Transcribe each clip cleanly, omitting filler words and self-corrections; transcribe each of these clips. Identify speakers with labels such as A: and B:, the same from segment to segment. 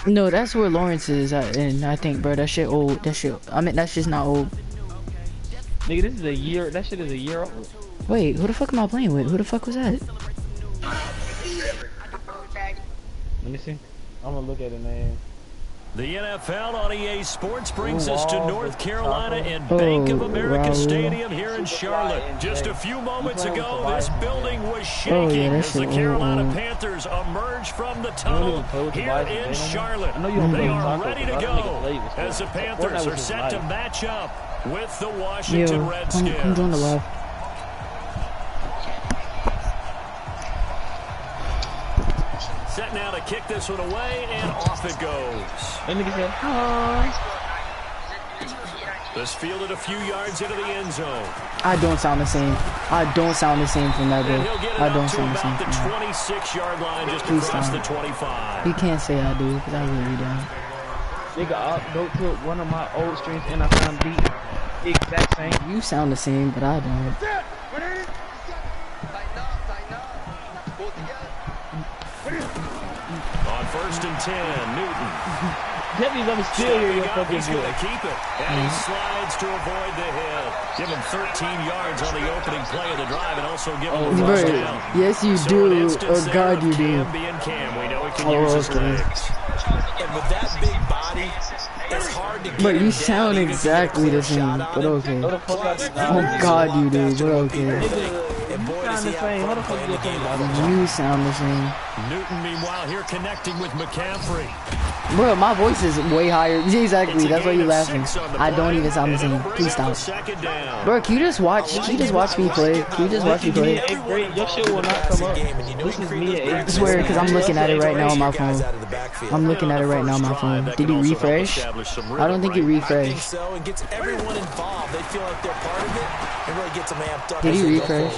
A: No, that's where Lawrence is at, and I think, bro, that shit old. That shit. I mean, that shit's not old.
B: Nigga, this is a year. That shit is a year old.
A: Wait, who the fuck am I playing with? Who the fuck was that?
B: Let me see. I'm gonna look at it, man.
C: The NFL on EA Sports brings us to North Carolina and Bank of America Stadium here in Charlotte. Just a few moments ago, this building was shaking as the Carolina Panthers emerge from the tunnel here in Charlotte. They are ready to go as the Panthers are set to match up with the Washington Redskins.
A: I'm doing the live.
C: Set now to kick this one away, and off it goes. This fielded a few yards into the end zone.
A: I don't sound the same. I don't sound the same from that, bro. I don't sound the same.
C: The 26-yard line just across the 25.
A: You can't say I do, because I really don't.
B: Nigga, I'll go to one of my old streams and I found beat the exact same.
A: You sound the same, but I don't.
C: On 1st and 10, Newton.
B: Debbie's over still here.
C: He's going to keep it. And he slides to avoid the hit. Give him 13 yards on the opening play of the drive and also give him a first down.
A: Yes, you do. Oh, God, you do.
C: Cam. We know he can use his legs.
D: And with that big body, it's hard to get
A: but you sound exactly the same, but okay. Oh, God, you do, but okay. You sound the same.
C: Newton, meanwhile, here connecting with McCaffrey.
A: Bro, my voice is way higher. Exactly, that's why you're laughing. I don't even sound the same. Please stop. Bro, can you just watch? Can you just watch me play? Can you just watch me play?
B: Your shit will not come up. This is me at 8th.
A: I swear, because I'm looking at it right now on my phone. I'm looking at it right now on my phone. Did he refresh? I don't think he refreshed. Did he refresh?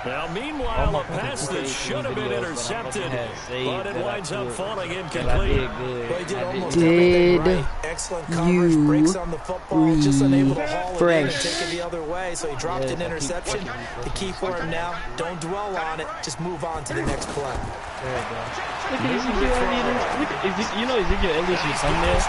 C: Now, meanwhile, a pass that should have been intercepted, but it winds up falling incomplete.
A: Did you refresh?
D: The other way, so he dropped an interception. The key for him now, don't dwell on it, just move on to the next play.
B: Look at Ezekiel. You know Ezekiel Elliott is from there.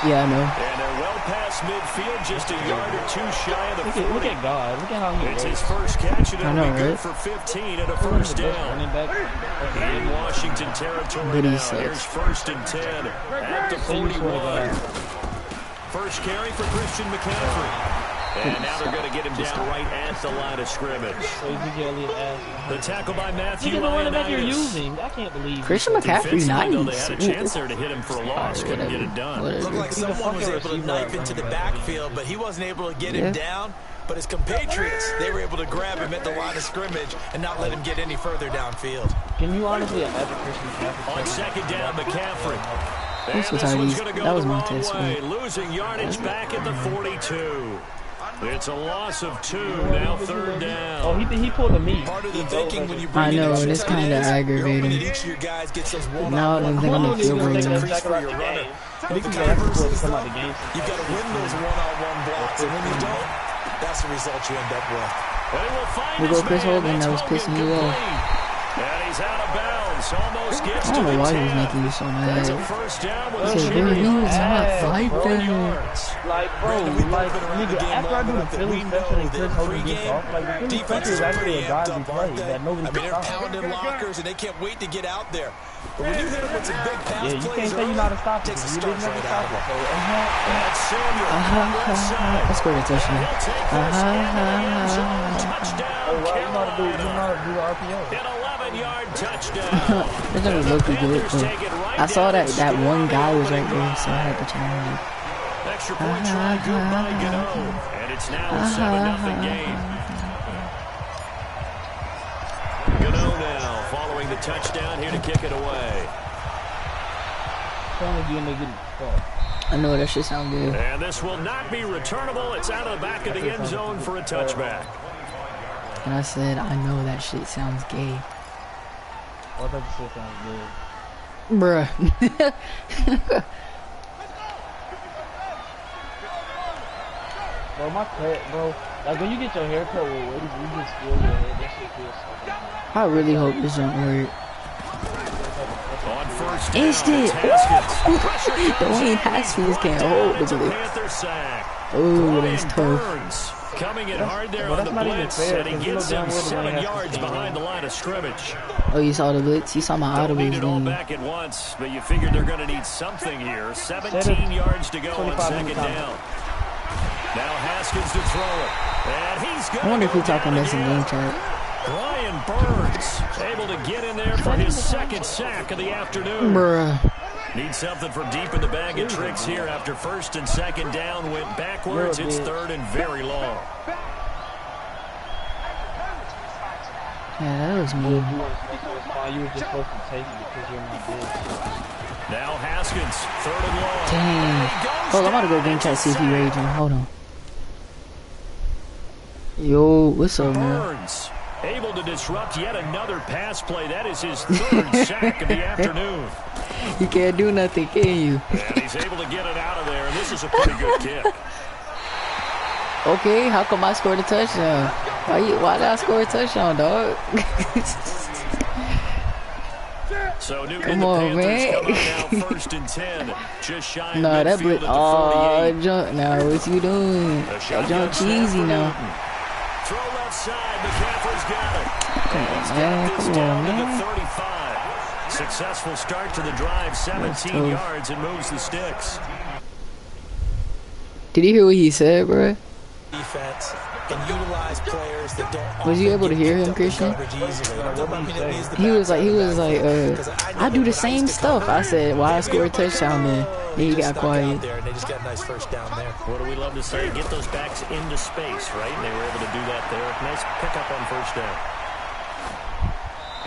A: Yeah, I know.
C: And they're well past midfield, just a yard or two shy of the 40.
B: Look at God. Look at how he
C: It's his first catch, and it'll be good
A: right?
C: for 15 and a first down. In Washington territory now, here's 1st and 10 at the 41. First carry for Christian McCaffrey. And now they're going to get him down right at the line of scrimmage. The tackle by Matthew Ioannidis.
B: I can't believe
A: Christian McCaffrey, nice.
C: They had a chance there to hit him for a loss. Couldn't get it done.
D: Looked like someone was able to knife into the backfield, but he wasn't able to get him down. But his compatriots, they were able to grab him at the line of scrimmage and not let him get any further downfield.
B: Can you honestly imagine Christian McCaffrey?
C: On 2nd down, McCaffrey.
A: That was my test.
C: Losing yardage back at the 42. It's a loss of 2, now 3rd down.
B: Oh, he pulled a knee.
A: I know, and it's kind of aggravating. Now I don't think I'm going to feel very good.
D: You've got to win those one-on-one blocks, and when you don't, that's the result you end up with.
A: We go Chris Hogan, that was pissing you off.
C: And he's out of bounds. Almost gets
A: I don't know why he was making you so mad.
C: It's a first down with
A: He said, he was not fighting.
B: Like, bro, nigga, after I do the Philly special and Chris Hogan gets off, like, the Philly special is actually a godly play that nobody can
D: they're pounding lockers, and they can't wait to get out there. But when you hit them with some big pass plays,
B: you can't say you're not a stop it. You didn't never stop it.
A: I scored a touchdown.
B: Oh, well, you know how to do the RPO.
C: An 11-yard touchdown.
A: It's gonna look good, but I saw that one guy was right there, so I had to challenge it.
C: Extra point try good by Gano. And it's now a 7-0 game. Gano now following the touchdown here to kick it away.
A: I know that shit sound good.
C: And this will not be returnable. It's out of the back of the end zone for a touchback.
A: And I said, I know that shit sounds gay.
B: I thought the shit sounds good.
A: Bruh.
B: Bro, my cut, bro. Like, when you get your hair cut with waves, you just feel your head. That shit feels so good.
A: I really hope this don't work.
C: On 1st first down.
A: Instant. Dwayne Haskins can't hold the blitz. Oh, that's tough.
C: Coming in hard there on the blitz, and he gets him 7 yards behind the line of scrimmage.
A: Oh, you saw the blitz? You saw my audible.
C: Don't need it all back at once, but you figured they're going to need something here. 17 yards to go on second down. Now Haskins to throw it, and he's going.
A: I wonder if we're talking this in game chat.
C: Brian Burns able to get in there for his second sack of the afternoon.
A: Bruh.
C: Need something from deep in the bag of tricks here after first and second down went backwards. It's third and very long.
A: Yeah, that was me.
B: You were just supposed to take it because you're my bitch.
C: Now Haskins, third and long.
A: Dang. Hold on, I'm about to go game chat see if he raging. Hold on. Yo, what's up, man?
C: Burns able to disrupt yet another pass play. That is his third sack of the afternoon.
A: You can't do nothing, can you?
C: And he's able to get it out of there, and this is a pretty good kick.
A: Okay, how come I scored a touchdown? Why did I score a touchdown, dog?
C: So Newton
A: Come
C: and the
A: on,
C: Panthers
A: man.
C: come up now first and 10. Just shy of
A: Nah, that
C: midfield
A: blitz.
C: at the
A: Oh,
C: 48.
A: jump now. What you doing?
C: The
A: That jump cheesy now.
C: Throw left side. McCaffrey's got it.
A: Come
C: And he's
A: on,
C: got
A: man.
C: this
A: Come
C: down
A: on,
C: to the
A: man.
C: 35. Successful start to the drive. 17 yards and moves the sticks.
A: Did you hear what he said, bro?
D: Defense and utilize players that don't.
A: Was you able to hear him, Christian? He was like, I do the same stuff. I said, why I score a touchdown then? And he got quiet.
D: They just got a nice first down there.
C: What do we love to say? Get those backs into space, right? And they were able to do that there. Nice pickup on first down.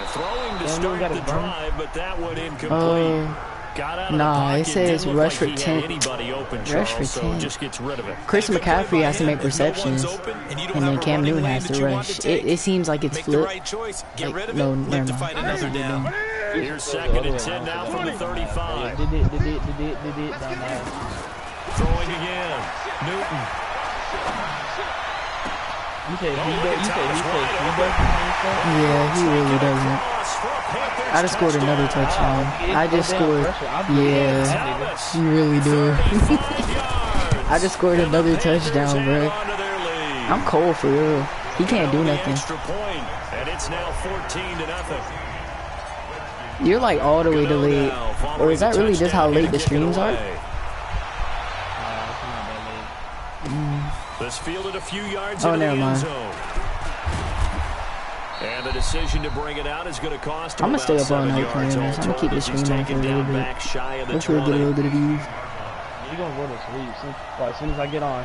C: Throwing to start the drive, but that one incomplete. Got out of the pocket.
A: It says
C: Didn't look
A: rush for
C: like he had
A: 10.
C: anybody open,
A: Rush for
C: Charles, so
A: 10.
C: just gets rid of it.
A: Chris McCaffrey has to make receptions, and then Cam Newton has to rush. It seems like it's flipped. Like, no, never mind.
C: Here's second and 10 now from the 35. Throwing again. Newton.
A: Yeah, he really doesn't. I just scored another touchdown. I just scored. Yeah, you really do. I just scored another touchdown, bro. I'm cold for real. He can't do nothing.
C: And it's now 14-0.
A: You're like all the way delayed. Or is that really just how late the streams are?
C: This fielded a few yards
A: Oh,
C: into the
A: never
C: end
A: mind.
C: zone. And the decision to bring it out is going to cost him
A: I'm gonna stay up all
C: about 7
A: night
C: yards
A: playing this. I'm
C: all
A: gonna keep
C: told
A: the
C: as he's
A: stream on for a
C: taken
A: little
C: down
A: bit.
C: back shy of the
A: Hopefully we'll get a
C: 20.
A: little bit of views.
B: You're gonna go to sleep as soon as I get on.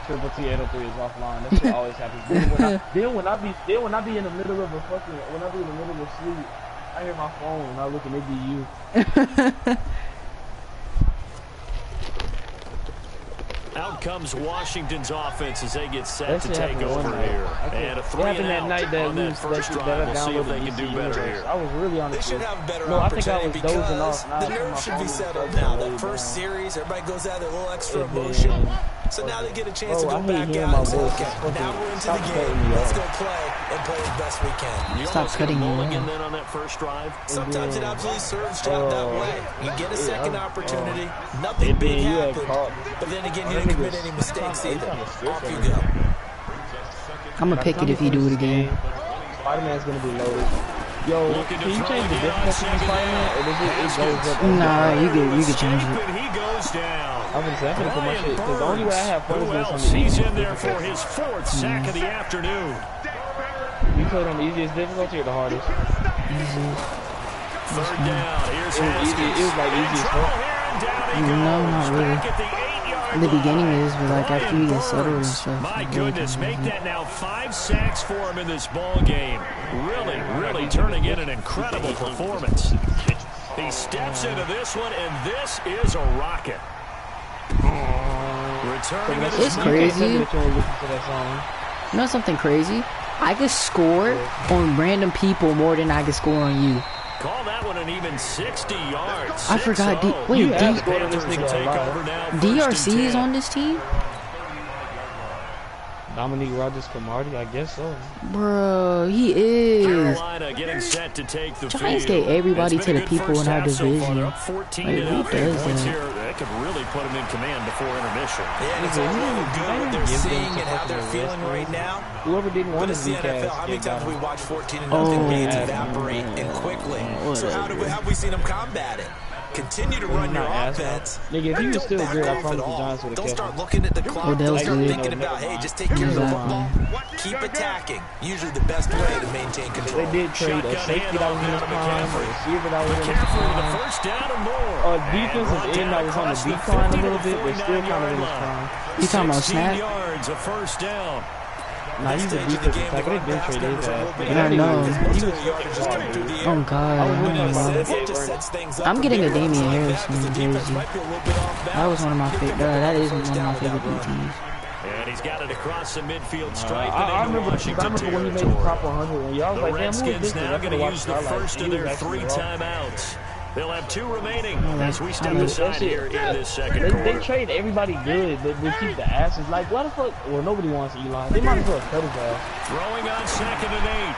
B: Triple T 803 is offline. That shit always happens. Then when I be in the middle of a fucking sleep, I hear my phone and I look and it be you.
C: Out comes Washington's offense as they get set to take over here. And a 3-and-out on that first drive. We'll see if they can do better here.
B: I was really on
D: They
B: the
D: should have a better
B: No, I think I was
D: opportunity
B: dozing
D: because
B: off.
D: the nerves should be settled now. That first series, everybody goes out there a little extra emotion. So now they get a chance to go back out and say, okay, now we're into the game. Let's go play and play as best we can.
C: You
A: Stop
C: almost hit a
A: cutting me
C: mulligan
A: off.
C: then on that first drive.
D: Sometimes it absolutely serves job that way. You get a second opportunity, nothing big happened, but then again, you didn't commit any mistakes either. Off you go.
A: I'm gonna pick it if you do it again.
B: Spider-Man's gonna be loaded. Yo, can you change the difficulty of Spider-Man, or does it goes up?
A: Nah, you can change it.
C: And he goes down.
B: I'm gonna say, I'm gonna put my shit, because the only way I have fun
C: Who
B: is
C: else?
B: on the
C: He's
B: easiest
C: in there for
B: difficulty.
C: his fourth sack of the afternoon.
B: You played on the easiest difficulty or the hardest?
C: Third down. Here's
B: It was like easy as fuck.
A: No, not really. In the beginning it is, but like after you get settled and stuff.
C: My
A: it's really
C: goodness,
A: kinda
C: make
A: easy.
C: that now 5 sacks for him in this ball game. Really turning in an incredible performance. He steps into this one, and this is a rocket. Returning it
A: It's
C: is
A: crazy.
B: You know
A: You know something crazy? I could score on random people more than I could score on you.
C: Call that one an even 60 yards.
A: I forgot.
C: 6-0.
A: Wait,
C: Panthers will take over now, first and
A: DRC is
C: 10.
A: on this team?
B: Dominique Rodgers-Cromartie, I guess so.
A: Bro, he is.
C: Carolina getting set to take the
A: Giants
C: field.
A: get everybody to the people in our division.
C: Up 14
A: Like, who does
C: points
A: that?
C: here. That could really put them in command before intermission.
D: Yeah, and it's all really good what they're seeing and how they're feeling right now.
B: Whoever didn't want
D: But
B: to
D: it's the
B: be
D: NFL. How many times have we watched 14-0 games evaporate and quickly? So how have we seen them combat it? Continue to run your offense.
B: Nigga, if he was still good, I promise the
D: all.
B: Giants would have
D: Don't
B: kept
D: start
B: him.
D: looking at the clock. Don't
A: Odell's
D: start
A: good.
D: thinking about, hey, just take care of the football. Keep attacking. Usually the best way to maintain control.
B: They did trade a safety that was in his prime, a receiver that was in his prime,
C: First down and more.
B: a defensive end that was on the decline a little bit, but still kind of in his prime.
A: You talking about
C: 16
A: Snap?
C: yards, a first down.
B: Nah, he's a defensive tackle. They did trade his ass.
A: I know.
B: He was fucking dude.
A: Oh, God. I'm getting a Damian Harris jersey. That was one of my favorite. That is one of my favorite teams.
C: And he's got it across the midfield stripe
B: I
C: and into
B: remember
C: Washington
B: when he made the
C: territory.
B: top 100, and y'all was
C: The
B: like, damn, who is
C: Redskins
B: this?
C: now going to use the first of their 3 timeouts. They'll have 2 remaining as we step aside here in this second
B: They
C: quarter.
B: trade everybody good, but they keep the asses. Like, why the fuck? Well, nobody wants Eli. They might as well cut his ass.
C: Throwing on 2nd and 8.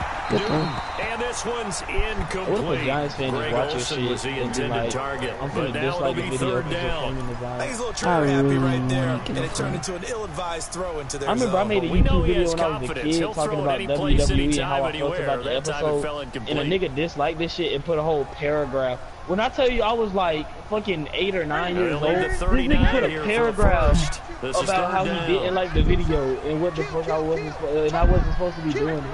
C: And this one's incomplete.
B: What if a Giants fan just
C: Greg
B: watch your
C: Olsen
B: shit
C: was the
B: and be
C: intended
B: like,
C: target,
B: I'm
C: but
B: finna
C: now it'll
B: dislike the
C: be
B: video
C: 3rd
B: because they're
C: down.
B: flaming the
D: I think
B: Giants.
D: he's a little trigger happy right there,
A: wanna
D: and it turned into an ill-advised throw into their
B: I remember I made a
C: We know
B: YouTube
C: he
B: video
C: has
B: when I was a
C: confidence.
B: kid
C: He'll
B: talking
C: throw it
B: about
C: any place,
B: WWE and
C: anytime,
B: how I felt
C: anywhere.
B: about the
C: That time it fell
B: episode,
C: incomplete.
B: and a nigga disliked this shit and put a whole paragraph. When I tell you I was like fucking 8 or 9 years
C: They'll
B: old,
C: lead the
B: this
C: 39
B: nigga put
C: here
B: a
C: for the
B: paragraph
C: first. This is
B: about how
C: 3rd
B: he
C: down.
B: didn't like the video and what the fuck I wasn't supposed to be doing it.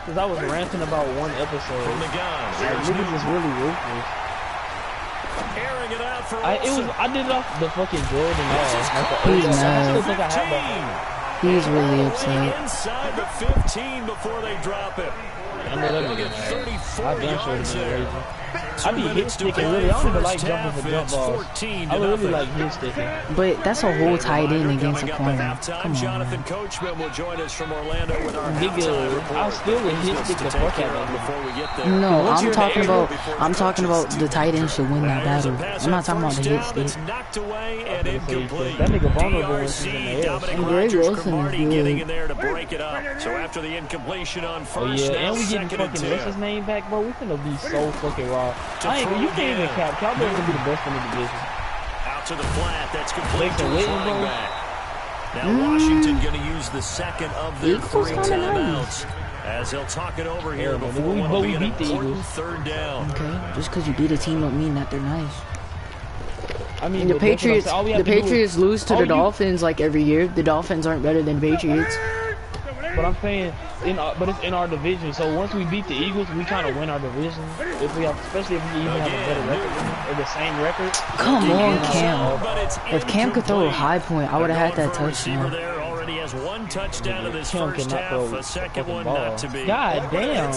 B: Cause I was ranting about one episode.
C: From the gun.
B: Like,
C: There's
B: niggas is really ruthless.
C: airing it out for
B: I did it off the fucking Jordan.
A: He's
B: I still
A: mad.
B: think I have that.
A: He's really upset.
C: Inside the 15 before they drop it.
B: I know that
C: Look at
B: nigga.
C: 34
B: I done showed
C: yards
B: him
C: there.
B: raging. I be hit sticking really. I don't even like jumping for jump balls. I really like hit sticking.
A: But that's a whole tight end against a
C: Coming up
A: corner.
C: at halftime,
A: Come on.
C: Jonathan Coachman will join us from Orlando with our
B: Nigga,
C: halftime report.
B: I still would hit stick the
C: To take
B: fuck
C: care
B: out
C: of
B: of him.
C: before we get there.
A: No,
B: Once
A: I'm
B: you're
A: talking
B: in the air
A: about. I'm talking about the tight end should win that
C: Here's a
A: battle.
C: pass
A: I'm not
C: on
A: talking about the
C: first
A: hit
C: down
A: stick.
C: that's knocked away and incomplete.
B: That nigga vulnerable when he's in the
C: DRC,
B: air.
C: Dominic
A: And Greg Wilson is
C: Rodgers-Cromartie
A: good.
C: getting in there to break it up. So after the incompletion on
B: Oh
C: first
B: yeah,
C: down,
B: and we getting
C: 2nd and
B: fucking what's
C: 10.
B: his name back, bro. We finna be so fucking raw. You can't even cap. Cowboys gonna be the best in the division.
C: Out to the flat. That's complete to
B: Mason
C: his
B: Witten,
C: running
B: bro.
C: back. Now Washington going to use the second of their
A: Eagles
C: 3
A: kinda
C: timeouts as they'll talk it over here
B: Yeah,
C: before
B: but
C: what will
B: we
C: be an
B: beat the
C: important
B: Eagles.
C: 3rd down.
A: Okay, just because you beat a team don't mean that they're nice.
B: I mean,
A: The
B: but that's what I'm
A: Patriots,
B: saying. All we
A: the
B: have to do is-
A: Patriots lose to
B: all
A: the
B: you-
A: Dolphins like every year. The Dolphins aren't better than the Patriots.
B: But I'm saying, but it's in our division. So once we beat the Eagles, we kind of win our division. If we have, especially if we even have a better record or the same record.
A: Come on,
C: But
A: Cam.
C: it's
A: If Cam could throw a high point, I would have had that
C: Going for a receiver
A: touchdown.
C: there already has 1 touchdown in this
B: Cam
C: first
B: cannot
C: half.
B: throw
C: A second
B: fucking
C: one
B: ball.
C: not to be.
B: God damn.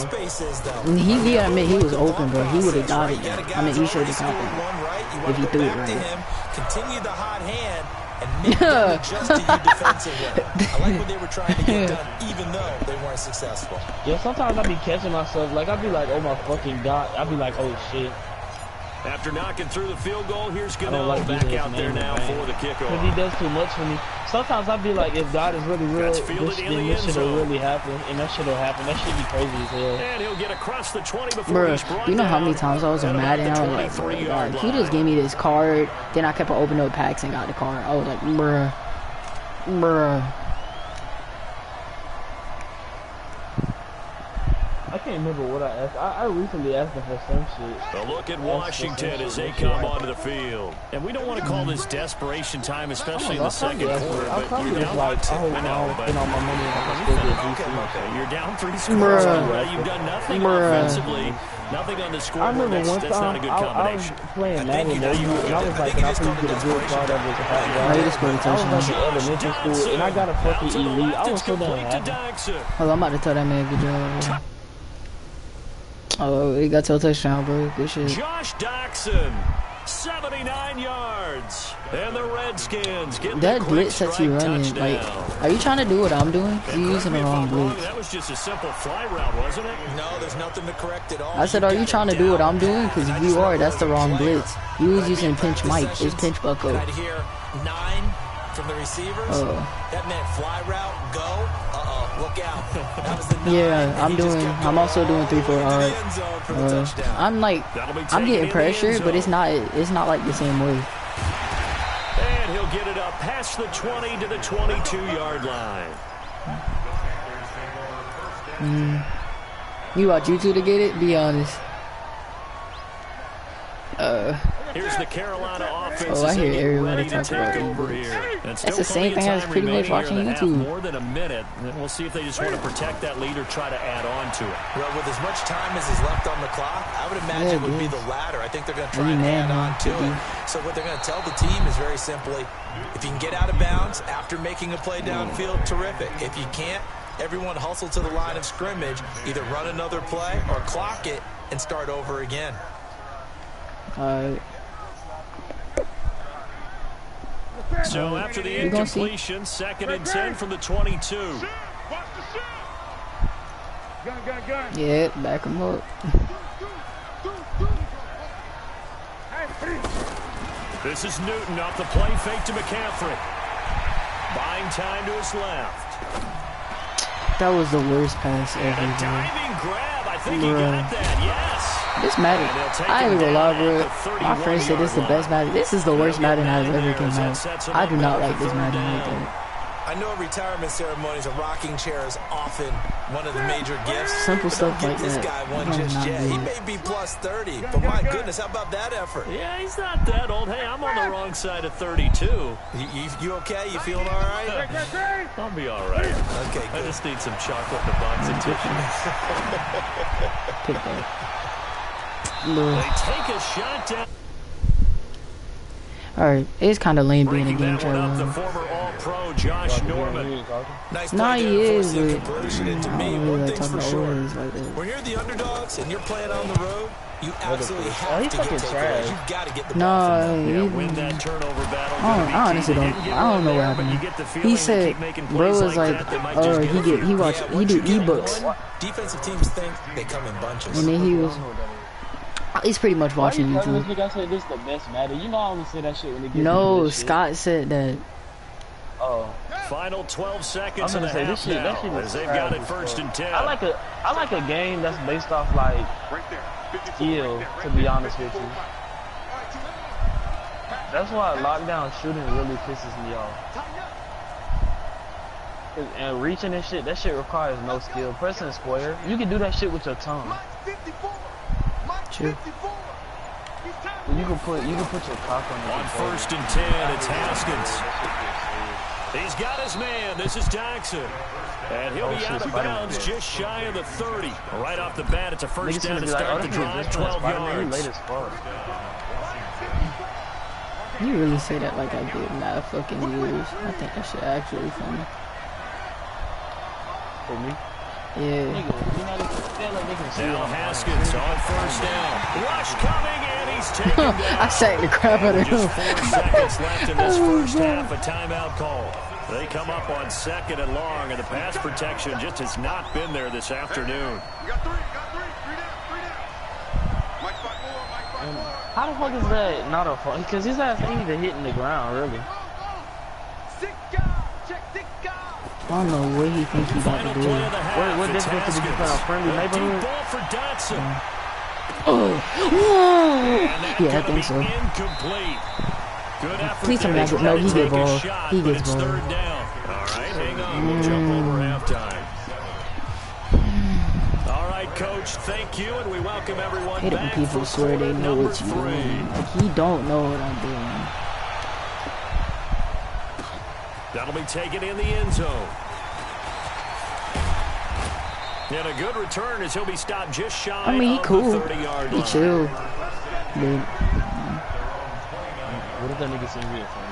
A: And he gotta admit he was open, bro. He would have got it. I mean, he should have got that if he threw it right.
D: Continue the hot hand and make them adjust to you defensively. I like what they were trying to get done, even though they weren't successful.
B: Yeah, sometimes I be catching myself. Like, I be like, oh my fucking God. I be like, oh shit.
C: After knocking through the field goal, here's
B: I don't
C: Gano
B: like
C: back
B: his
C: out there
B: name,
C: now
B: man.
C: for the
B: Because
C: kickoff.
B: he does too much for me. Sometimes I be like, if God is really real,
C: That's
B: this,
C: fielded in the
B: then this
C: end
B: shit will
C: zone.
B: really happen. And that shit will happen. That shit be crazy as hell.
C: And he'll get across the 20 before he's
A: Bruh,
C: brought
A: you know how
C: down
A: many times I was
C: at
A: mad
C: about
A: and
C: the
A: I was like,
C: 23-yard
A: he
C: line.
A: just gave me this card. Then I kept on opening up packs and got the card. I was like, bruh.
B: I can't remember what I asked. I recently asked him for some shit.
C: A look at Washington as they come onto the field. And we don't want to call this desperation time, especially in the second quarter.
B: I
C: But
B: probably
C: you're
B: was
C: down
B: like,
C: by 2.
B: I hope
C: I know,
B: I'll
C: but
B: spend all my money and I can still get DC.
C: okay, you're down 3 scores.
A: Bruh.
C: You've done nothing
A: Bruh.
C: offensively. Nothing on the
B: I
C: scoreboard.
B: remember one
C: That's not a
B: time
C: good
B: I was
C: combination.
B: playing Madden and I was like, can I please get a good card that was a hot
A: Oh,
B: guy?
A: he just scored a
B: I was like
A: touchdown.
B: in elementary school and I got a fucking elite. I was so damn happy.
A: Hold on, I'm about to tell that man good job. Oh, he got to a touchdown, bro. Good shit.
C: Josh Doxson, 79 yards. And the Redskins get
A: That
C: the quick
A: blitz that you
C: strike
A: running,
C: touchdown.
A: like, are you trying to do what I'm doing? You're using the wrong blitz.
C: That was just a simple fly route, wasn't it?
D: No, there's nothing to correct at all.
A: I said, are you trying to do what I'm doing? Because if you are, that's the wrong blitz. You was using pinch Mike. It's pinch Bucko.
D: And I'd hear 9 from the receivers.
A: Oh.
D: That meant fly route, go, Look out. That was the 9.
A: Yeah, I'm also doing 3-4 hard. I'm getting pressure, but it's not like the same way.
C: And he'll get it up past the 20 to the 22-yard line.
A: You want you two to get it? Be honest.
C: Here's the Carolina offense.
A: Oh, I hear everybody talk about it. That's the same thing I was pretty much watching YouTube.
C: More than a minute. We'll see if they just want to protect that lead or try to add on to it.
D: Well, with as much time as is left on the clock, I would imagine it would be the latter. I think they're going to try and add on to it. So what they're going to tell the team is very simply, if you can get out of bounds after making a play downfield, terrific. If you can't, everyone hustle to the line of scrimmage, either run another play or clock it and start over again.
C: So after the incompletion, 2nd and 10 from the 22.
A: Yeah, back him up.
C: This is Newton off the play fake to McCaffrey. Buying time to his left.
A: That was the worst pass ever.
C: And a diving grab. I think he got that. Yes.
A: This Madden, I ain't gonna lie, bro. My friend said this is the best Madden. This is the worst Madden I've ever came out. I do not like this Madden like that.
D: I know retirement ceremonies, a rocking chair is often one of the major gifts.
A: Simple stuff like
D: this
A: that.
D: Guy one just yet. He may be plus 30, but my goodness, how about that effort?
C: Yeah, he's not that old. Hey, I'm on the wrong side of 32.
D: You okay? You feeling all right?
C: I'll be all right.
D: Okay, good.
C: I just need some chocolate in a box of tissues.
A: Take that.
C: They take a shot down.
A: Alright, it's kind of lame being a game
C: up the former All-Pro Josh Norman.
A: Nah, he is, but
D: to me, one thing's for sure. When you're the underdogs and you're playing on the road, you absolutely have to get takeaways. You've got to get the ball.
C: Win that turnover battle.
A: I honestly don't. I don't know what happened. He said, bro was like, he do ebooks.
D: Defensive teams think they come in bunches.
A: And then he was. He's pretty much watching YouTube.
B: I said this is the best Madden. You know I only say that shit when they get
A: No, Scott said that.
B: Oh.
C: Final 12 seconds
B: I'm
C: and a
B: say,
C: half now, as they've got it 1st and 10.
B: I like a game that's based off like skill, to be honest with you. That's why lockdown shooting really pisses me off. And reaching and shit, that shit requires no skill. Pressing square, you can do that shit with your tongue.
A: True.
B: You can put your cock on it.
C: On 1st and 10, it's Haskins. He's got his man. This is Jackson. And he'll be out of bounds just shy of the 30. Right off the bat, it's a first down to start the drive, 12 yards.
A: You really say that like I did not fucking years. I think that shit actually funny.
B: For me?
A: Yeah.
C: Now Haskins on 1st down. Rush coming, and he's taken down.
A: I sacked the crap out of him.
C: Just 4 seconds left in this first half. A timeout call. They come up on 2nd and long, and the pass protection just has not been there this afternoon.
B: How the fuck is that not a fun? Because his ass ain't even hitting the ground, really.
A: I don't know what he thinks he's about to do.
B: What difference did you put on friendly neighborhood?
A: Yeah, I think so. Please tell me that. No, he gets ball. He gets ball.
C: All right, hang on. We'll jump over halftime. All right, Coach, thank you, and we welcome everyone
A: back. When people swear they know what you're doing. Like, he don't know what I'm doing.
C: That'll be taken in the end zone. And a good return as he'll be stopped just shy
A: I mean, he cool.
C: of the 30-yard line.
A: He chill. Dude.
B: What if that nigga send me a phone?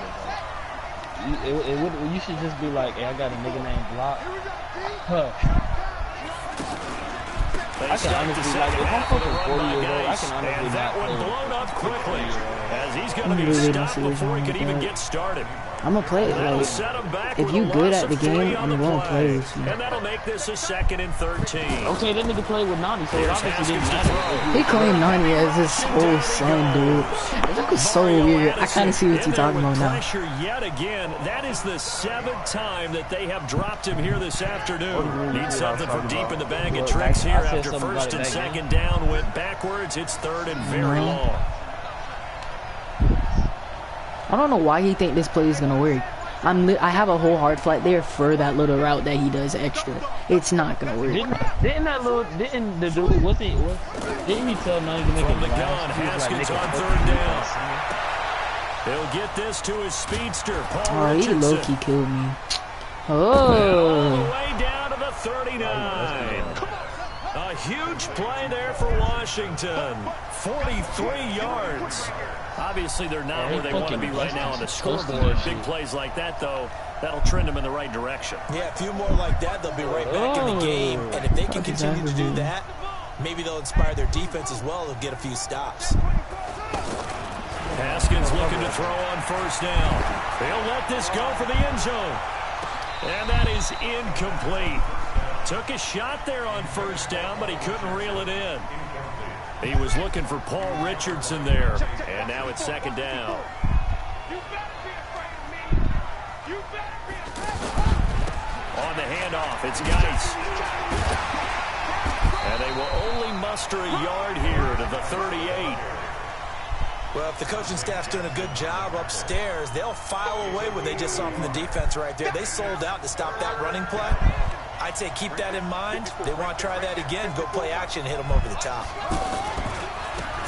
B: You should just be like, hey, I got a nigga named Block. Huh. I can honestly, like, if I'm fucking 40 years old, I can honestly
C: that one blown up quickly as he's going to be stopped before he could even get started.
A: I'm gonna play it. Like, if you good at the game, I'm gonna play with you.
C: And that'll make this a 2nd and 13.
B: Okay, that nigga played with Nani, so it obviously didn't matter.
A: He claimed Nani as his whole son, dude. That was so weird. I kind of see what you're talking about now.
C: Pressure yet again. That is the 7th time that they have dropped him here this afternoon. Need something from deep in the bag of tricks here after 1st and 2nd down. Went backwards. It's 3rd and very long.
A: I don't know why he think this play is gonna work. I have a whole hard flat there for that little route that he does extra. It's not gonna work.
B: Didn't the dude didn't he tell Nani to make
C: from the gun? Haskins on 3rd down. He'll get this to his speedster, Paul Richardson.
A: He low-key killed me. Oh.
C: All the way down to the 39. A huge play there for Washington. 43 yards. Obviously, they're not where they want to be right now on the scoreboard. Big plays like that, though, that'll trend them in the right direction.
D: Yeah, a few more like that, they'll be right back in the game. And if they can continue to do that, maybe they'll inspire their defense as well. They'll get a few stops.
C: Haskins looking to throw on 1st down. They'll let this go for the end zone. And that is incomplete. Took a shot there on 1st down, but he couldn't reel it in. He was looking for Paul Richardson there. And now it's 2nd down. On the handoff, it's Geis. And they will only muster a yard here to the 38.
D: Well, if the coaching staff's doing a good job upstairs, they'll file away what they just saw from the defense right there. They sold out to stop that running play. I'd say keep that in mind. They want to try that again. Go play action, hit them over the top.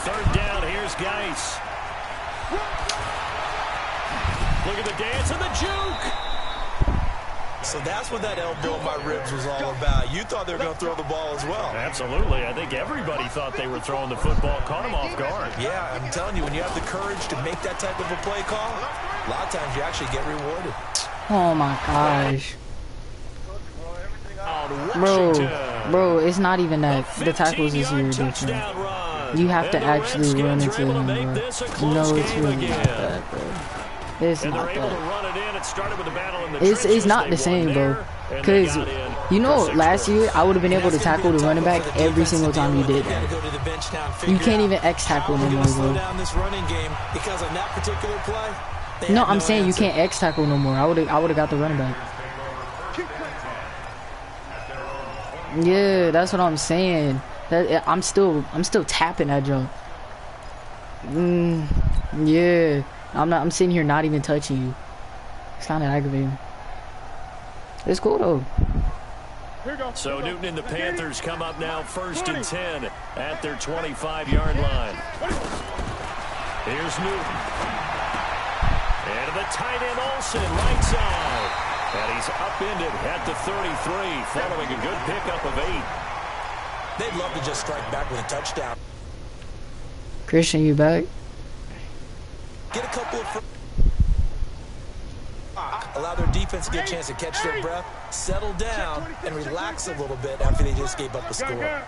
C: 3rd down, here's Geis. Look at the dance and the juke.
D: So that's what that elbow in my ribs was all about. You thought they were going to throw the ball as well.
C: Absolutely. I think everybody thought they were throwing the football. Caught him off guard.
D: Yeah, I'm telling you, when you have the courage to make that type of a play call, a lot of times you actually get rewarded.
A: Oh, my gosh. Bro, it's not even that. The tackles is here different. You have to actually run into him, bro. No, it's really not that, bro. It's not that. It's not the same, bro. Because, you know, last year, I would have been able to tackle the running back every single time you did that. You can't even X-tackle no more, bro. No, I'm saying you can't X-tackle no more. I would have got the running back. Yeah, that's what I'm saying. I'm still tapping that jump. Yeah, I'm sitting here not even touching you. It's kind of aggravating. It's cool though.
C: So Newton and the Panthers come up now 1st and 10 at their 25-yard line. Here's Newton. And to the tight end Olsen, right side. And he's upended at the 33, following a good pickup of 8.
D: They'd love to just strike back with a touchdown.
A: Christian, you back?
D: Get a couple of... Allow their defense to get a chance to catch their breath, settle down, and relax a little bit after they just gave up a score.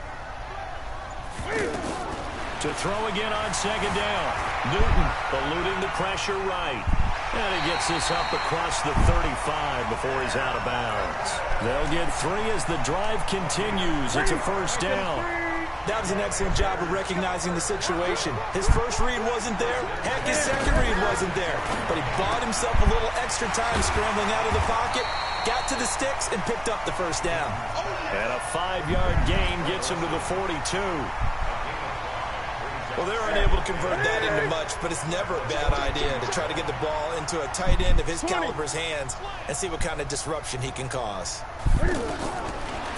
C: To throw again on 2nd down. Newton eluding the pressure right. And he gets this up across the 35 before he's out of bounds. They'll get 3 as the drive continues. It's a 1st down.
D: That was an excellent job of recognizing the situation. His first read wasn't there. Heck, his second read wasn't there. But he bought himself a little extra time scrambling out of the pocket, got to the sticks, and picked up the 1st down.
C: And a 5-yard gain gets him to the 42.
D: Well, they're unable to convert that into much, but it's never a bad idea to try to get the ball into a tight end of his caliber's hands and see what kind of disruption he can cause.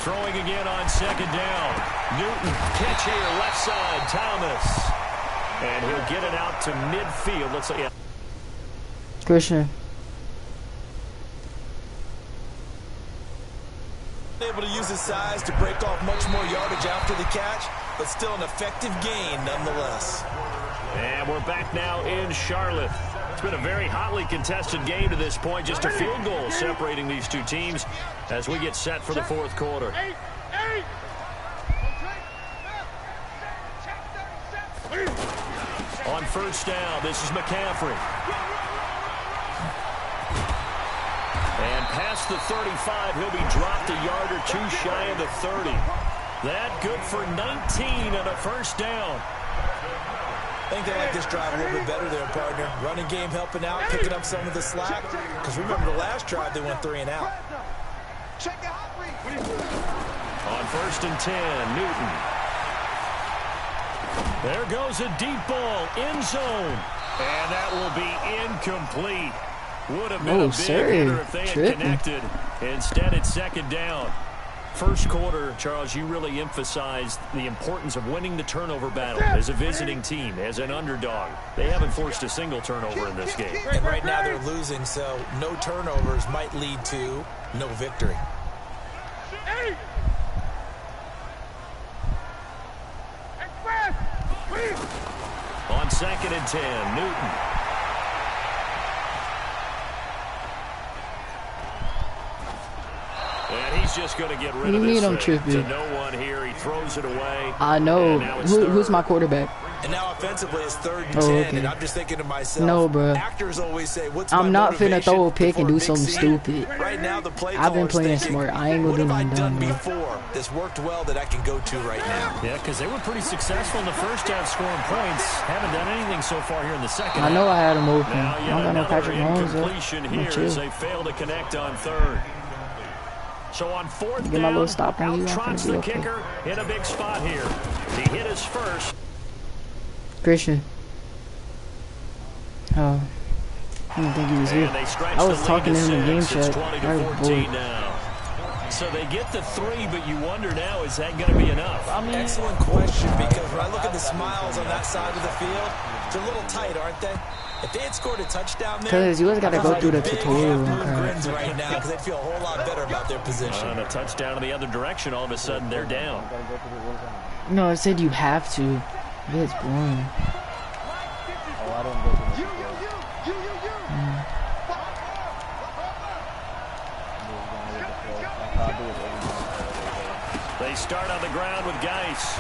C: Throwing again on 2nd down. Newton, catch here, left side, Thomas. And he'll get it out to midfield. Looks like...
A: Christian.
D: Able to use his size to break off much more yardage after the catch, but still an effective gain nonetheless.
C: And we're back now in Charlotte. It's been a very hotly contested game to this point. Just a field goal separating these two teams as we get set for the 4th quarter. On 1st down, this is McCaffrey. past the 35. He'll be dropped a yard or two shy of the 30. That good for 19 and a first down.
D: I think they like this drive a little bit better there, partner. Running game helping out, picking up some of the slack. Because remember the last drive, they went 3 and out.
C: On 1st and 10, Newton. There goes a deep ball, end zone. And that will be incomplete. Would have been a big hitter if they had connected. Instead, it's 2nd down. First quarter, Charles, you really emphasized the importance of winning the turnover battle as a visiting team, as an underdog. They haven't forced a single turnover in this game.
D: And right now they're losing, so no turnovers might lead to no victory.
C: On 2nd and 10, Newton. And he's just going to get rid of this to no one here. He throws it away.
A: I know. Who's my quarterback?
D: And now offensively it's 3rd and 10, and I'm just thinking to myself,
A: no, bro.
D: Actors always say, what's
A: I'm
D: my
A: not finna throw a pick and do something
D: scene?
A: stupid.
D: Right now, the play
A: I've been playing
D: thinking,
A: smart. I ain't gonna do nothing dumb, bro.
D: Before this worked well that I can go to right now.
C: Yeah, because they were pretty successful in the first half scoring points. Haven't done anything so far here in the second half.
A: I know I had him open.
C: Now,
A: I don't got no Patrick Mahomes though.
C: Here as they fail to connect on 3rd. So on 4th
A: Get my little
C: down,
A: stop on you.
C: out trots the kicker in a big spot here. He hit his first.
A: Christian. Oh. I didn't think he was here. I was talking to him in game chat. I was bored.
C: Now. So they get the 3, but you wonder now, is that going to be enough?
D: Excellent question, because when I look at the smiles on that side of the field, they're a little tight, aren't they? If they had scored a touchdown there,
A: because you always got to go through the tutorial
D: grins right now, because they'd feel a whole lot better about their position.
C: On a touchdown in the other direction, all of a sudden they're down.
A: No, it said you have to. It's boring.
B: I don't go to the
C: They start on the ground with Geis.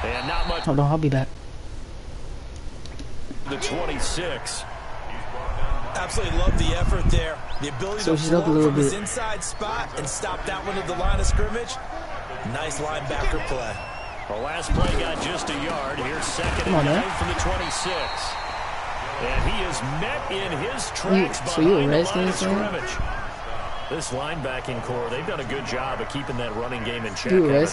C: And not much.
A: Hold on, I'll be back.
D: The 26. Absolutely love the effort there. The ability to
A: float
D: from his inside spot and stop that one at the line of scrimmage. Nice linebacker play.
C: The last play got just a yard. Here's 2nd and 9 from the 26. And he is met in his tracks behind the line of scrimmage. This linebacking core, they've done a good job of keeping that running game in check.
D: They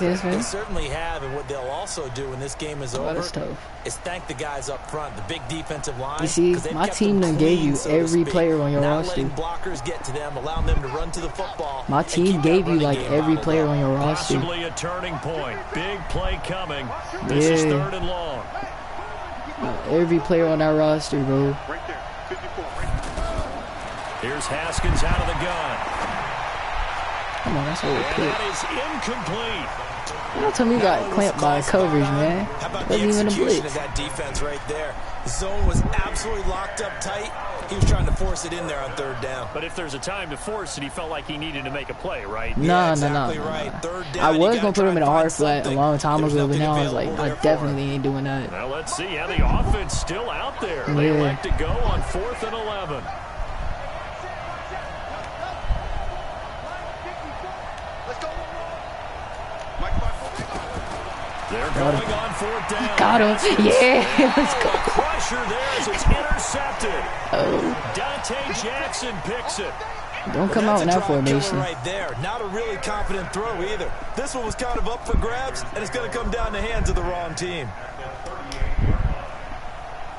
D: certainly have, and what they'll also do when this game is over is thank the guys up front, the big defensive line.
A: You see, my team done gave you every player on your roster.
D: Blockers get to them, allowing them to run to the football.
A: My team gave you like every player on your roster.
C: Possibly a turning point. Big play coming. This is 3rd and long.
A: Every player on that roster, bro.
E: Right there, 54.
C: Here's Haskins out of the gun.
A: Come on, that's what we picked.
C: That is incomplete.
A: Don't tell me you got clamped by coverage, man.
D: How about
A: Wasn't even a blitz.
D: of that defense right there? The zone was absolutely locked up tight. He was trying to force it in there on 3rd down.
C: But if there's a time to force it, he felt like he needed to make a play, right?
A: No.
D: Right. 3rd down,
A: I was going to put him in a hard flat a long time ago, but now I was like, I definitely ain't doing that.
C: Now let's see how the offense still out there. They elect to go on 4th and 11. They're going on 4th down.
A: Got him. Yeah, let's go.
C: Pressure there as it's intercepted. Dante Jackson picks it.
A: Don't come out in that formation.
D: Right there. Not a really confident throw either. This one was kind of up for grabs, and it's going to come down the hands of the wrong team.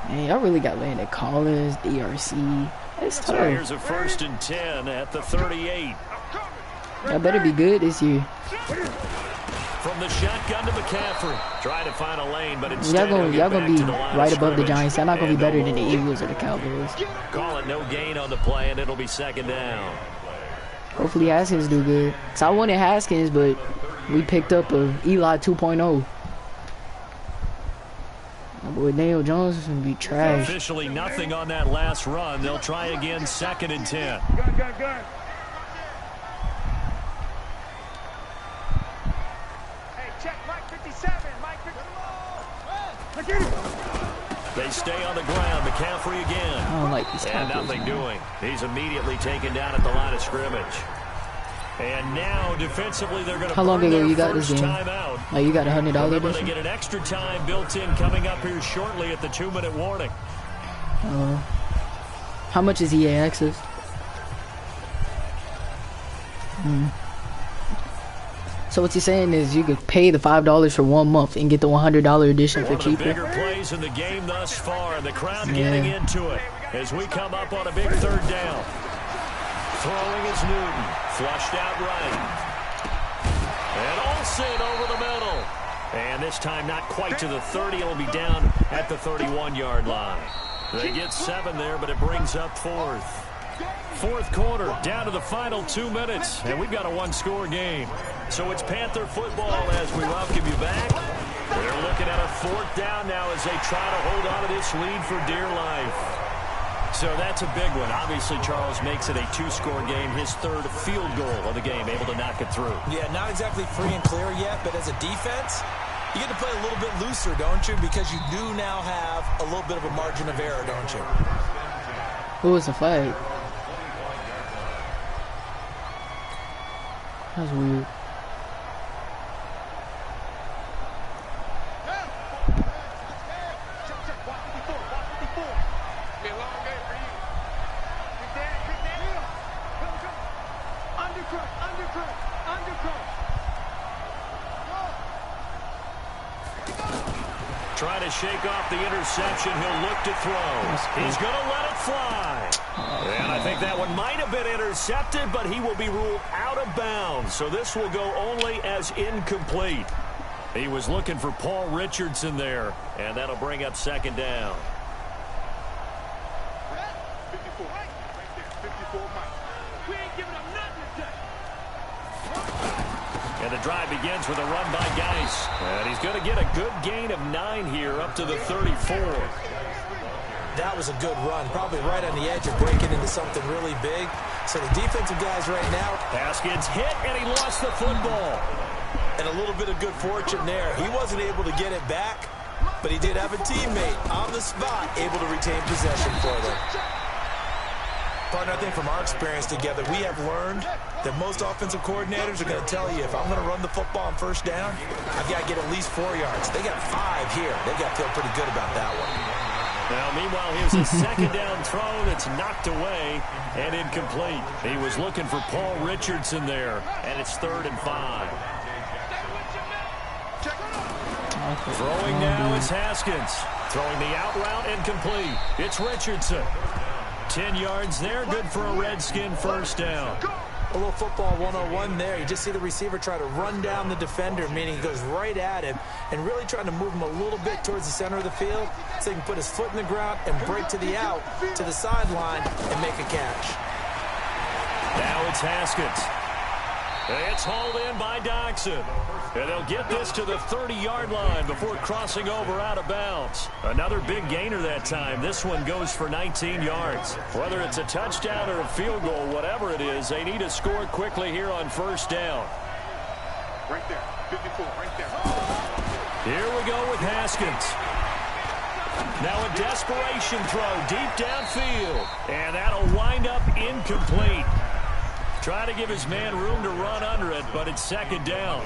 A: Man, y'all really got Landon Collins, DRC. That's tough.
C: Here's a 1st and 10 at the 38.
A: Y'all better be good this year.
C: From the shotgun to McCaffrey. Trying to find a lane, but instead
A: y'all gonna be right above the Giants. Y'all not gonna be better than the Eagles or the Cowboys.
C: Call it no gain on the play, and it'll be 2nd down.
A: Hopefully Haskins do good. So I wanted Haskins, but we picked up a Eli 2.0. My boy Daniel Jones is gonna be trash.
C: Officially nothing on that last run. They'll try again 2nd and 10.
E: Good.
C: They stay on the ground. McCaffrey again.
A: I don't like these
C: And nothing doing. He's immediately taken down at the line of scrimmage. And now, defensively, they're going to
A: How long ago you got this game?
C: Timeout.
A: Oh, you got $100
C: Remember,
A: edition?
C: they get an extra time built in coming up here shortly at the 2-minute warning.
A: How much is EA Access? So what you're saying is you could pay the $5 for 1 month and get the $100 edition for cheaper?
C: One of the bigger plays in the game thus far, and the crowd getting into it as we come up on a big 3rd down. Throwing is Newton, flushed out right. And Olsen over the middle. And this time not quite to the 30, it'll be down at the 31-yard line. They get 7 there, but it brings up 4th. 4th quarter, down to the final 2 minutes, and we've got a 1-score game. So it's Panther football as we welcome you back. They're looking at a 4th down now as they try to hold on to this lead for dear life. So that's a big one. Obviously, Charles makes it a 2-score game, his 3rd field goal of the game, able to knock it through.
D: Yeah, not exactly free and clear yet, but as a defense, you get to play a little bit looser, don't you? Because you do now have a little bit of a margin of error, don't you?
A: Who was the flag? That's weird.
C: Trying to shake off the interception. He'll look to throw. He's going to let it fly. And I think that one might have been intercepted, but he will be ruled out of bounds. So this will go only as incomplete. He was looking for Paul Richardson there, and that'll bring up 2nd down. And the drive begins with a run by Geis. And he's going to get a good gain of 9 here up to the 34.
D: That was a good run, probably right on the edge of breaking into something really big. So the defensive guys right now.
C: Haskins hit, and he lost the football.
D: And a little bit of good fortune there. He wasn't able to get it back, but he did have a teammate on the spot able to retain possession for them. Partner, I think from our experience together, we have learned that most offensive coordinators are going to tell you, if I'm going to run the football on 1st down, I've got to get at least 4 yards. They got 5 here. They've got to feel pretty good about that one.
C: Now, meanwhile, here's a 2nd down throw that's knocked away and incomplete. He was looking for Paul Richardson there, and it's 3rd and 5. Throwing now is Haskins. Throwing the out route incomplete. It's Richardson. 10 yards there, good for a Redskin 1st down.
D: A little football 101 there. You just see the receiver try to run down the defender, meaning he goes right at him and really trying to move him a little bit towards the center of the field so he can put his foot in the ground and break to the out, to the sideline, and make a catch.
C: Now it's Haskins. It's hauled in by Doxson. And they'll get this to the 30-yard line before crossing over out of bounds. Another big gainer that time. This one goes for 19 yards. Whether it's a touchdown or a field goal, whatever it is, they need to score quickly here on 1st down.
E: Right there, 54, right there.
C: Here we go with Haskins. Now a desperation throw deep downfield. And that'll wind up incomplete. Try to give his man room to run under it, but it's 2nd down.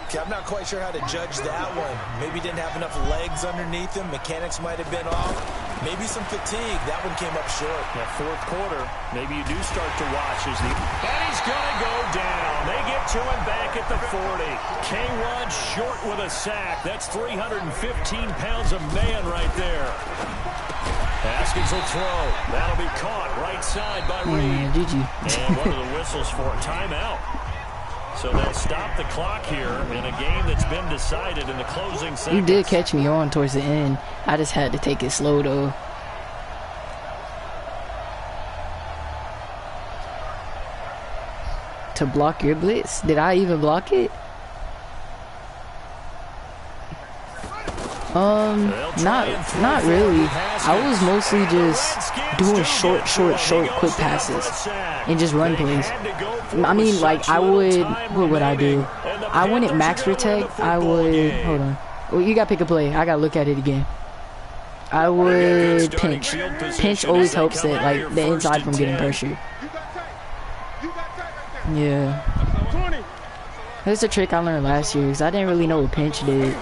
D: Okay, I'm not quite sure how to judge that one. Maybe didn't have enough legs underneath him. Mechanics might have been off. Maybe some fatigue. That one came up short.
C: That 4th quarter, maybe you do start to watch as and he's going to go down. They get to him back at the 40. K1 short with a sack. That's 315 pounds of man right there. Haskins will throw. That'll be caught right side by Reed.
A: GG.
C: And one of the whistles for a timeout. So they'll stop the clock here in a game that's been decided in the closing seconds.
A: You did catch me on towards the end. I just had to take it slow, though. To block your blitz? Did I even block it? Not really. I was mostly just doing short, quick passes and just run plays. I mean, like, what would I do? I wouldn't max protect. I would, hold on. Well, you gotta pick a play. I gotta look at it again. I would pinch. Pinch always helps it, like the inside from getting pressure. Yeah. That's a trick I learned last year because I didn't really know what pinch did.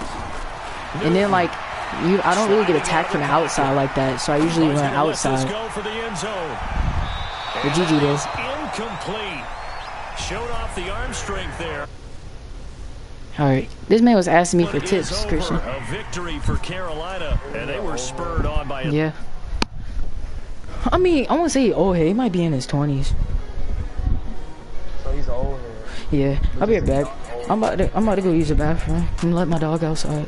A: And then like I don't really get attacked from the outside like that, so I usually run outside. But GG does.
C: Incomplete. Showed off the arm strength there.
A: Alright, this man was asking me for tips, Christian.
C: A victory for Carolina, and they were spurred on by
A: yeah. I mean, I won't say old head. He might be in his 20s.
B: So he's an old head.
A: Yeah, I'll be right back. I'm about to go use the bathroom and let my dog outside.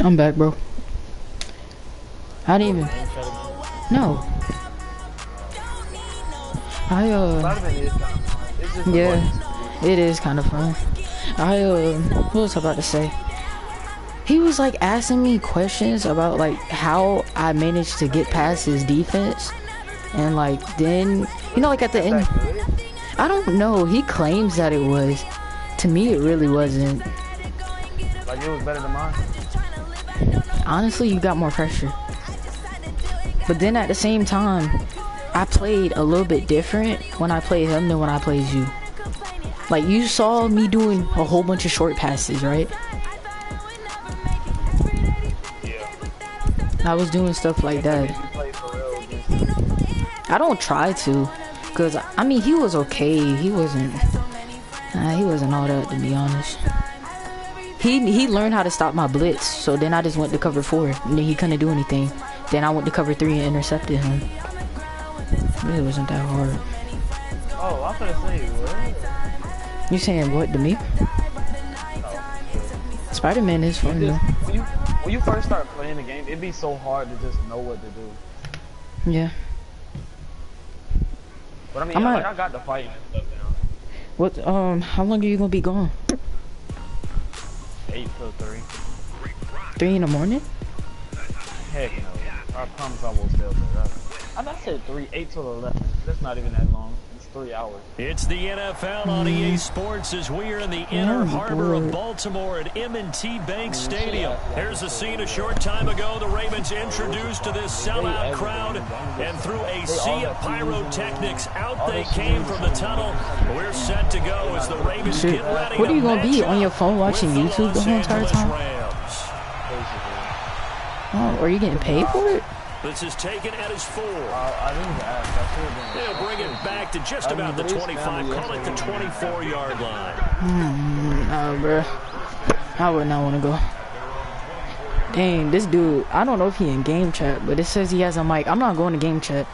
A: I'm back, bro. I didn't even. No. Yeah, it is kind of fun. What was I about to say? He was like asking me questions about like how I managed to get past his defense, and like then like at the end, I don't know. He claims that it was. To me, it really wasn't.
B: Like it was better than mine.
A: Honestly, you got more pressure. But then at the same time, I played a little bit different when I played him than when I played you. Like, you saw me doing a whole bunch of short passes, right?
B: Yeah.
A: I was doing stuff like that. I don't try to. Because, I mean, he was okay. He wasn't all that, to be honest. He learned how to stop my blitz, so then I just went to cover 4, and then he couldn't do anything. Then I went to cover 3 and intercepted him. It really wasn't that hard.
B: Oh, I was gonna say, what?
A: You saying what to me?
B: Oh.
A: Spider-Man is fun, though.
B: When you first start playing the game, it'd be so hard to just know what to do.
A: Yeah.
B: But I mean, I got the fight and stuff down.
A: What? How long are you gonna be gone?
B: 8 till 3.
A: 3 in the morning?
B: Heck no. I promise I will stay up there. I said 3, 8 till 11. That's not even that long. It's 3 hours.
C: It's the NFL on EA Sports as we are in the inner harbor of Baltimore at M&T Bank Stadium. Here's a scene a short time ago. The Ravens introduced to this sellout crowd, and through a sea of pyrotechnics, out they came from the tunnel. We're set to go as the Ravens get ready.
A: What are you gonna be on your phone watching YouTube the whole entire time? Oh, are you getting paid for it?
C: This is taken at his 4.
B: I didn't ask.
C: They'll bring it back to just about the 25, call it the 24-yard line.
A: Nah, bro. I would not want to go. Dang, this dude, I don't know if he in game chat, but it says he has a mic. I'm not going to game chat.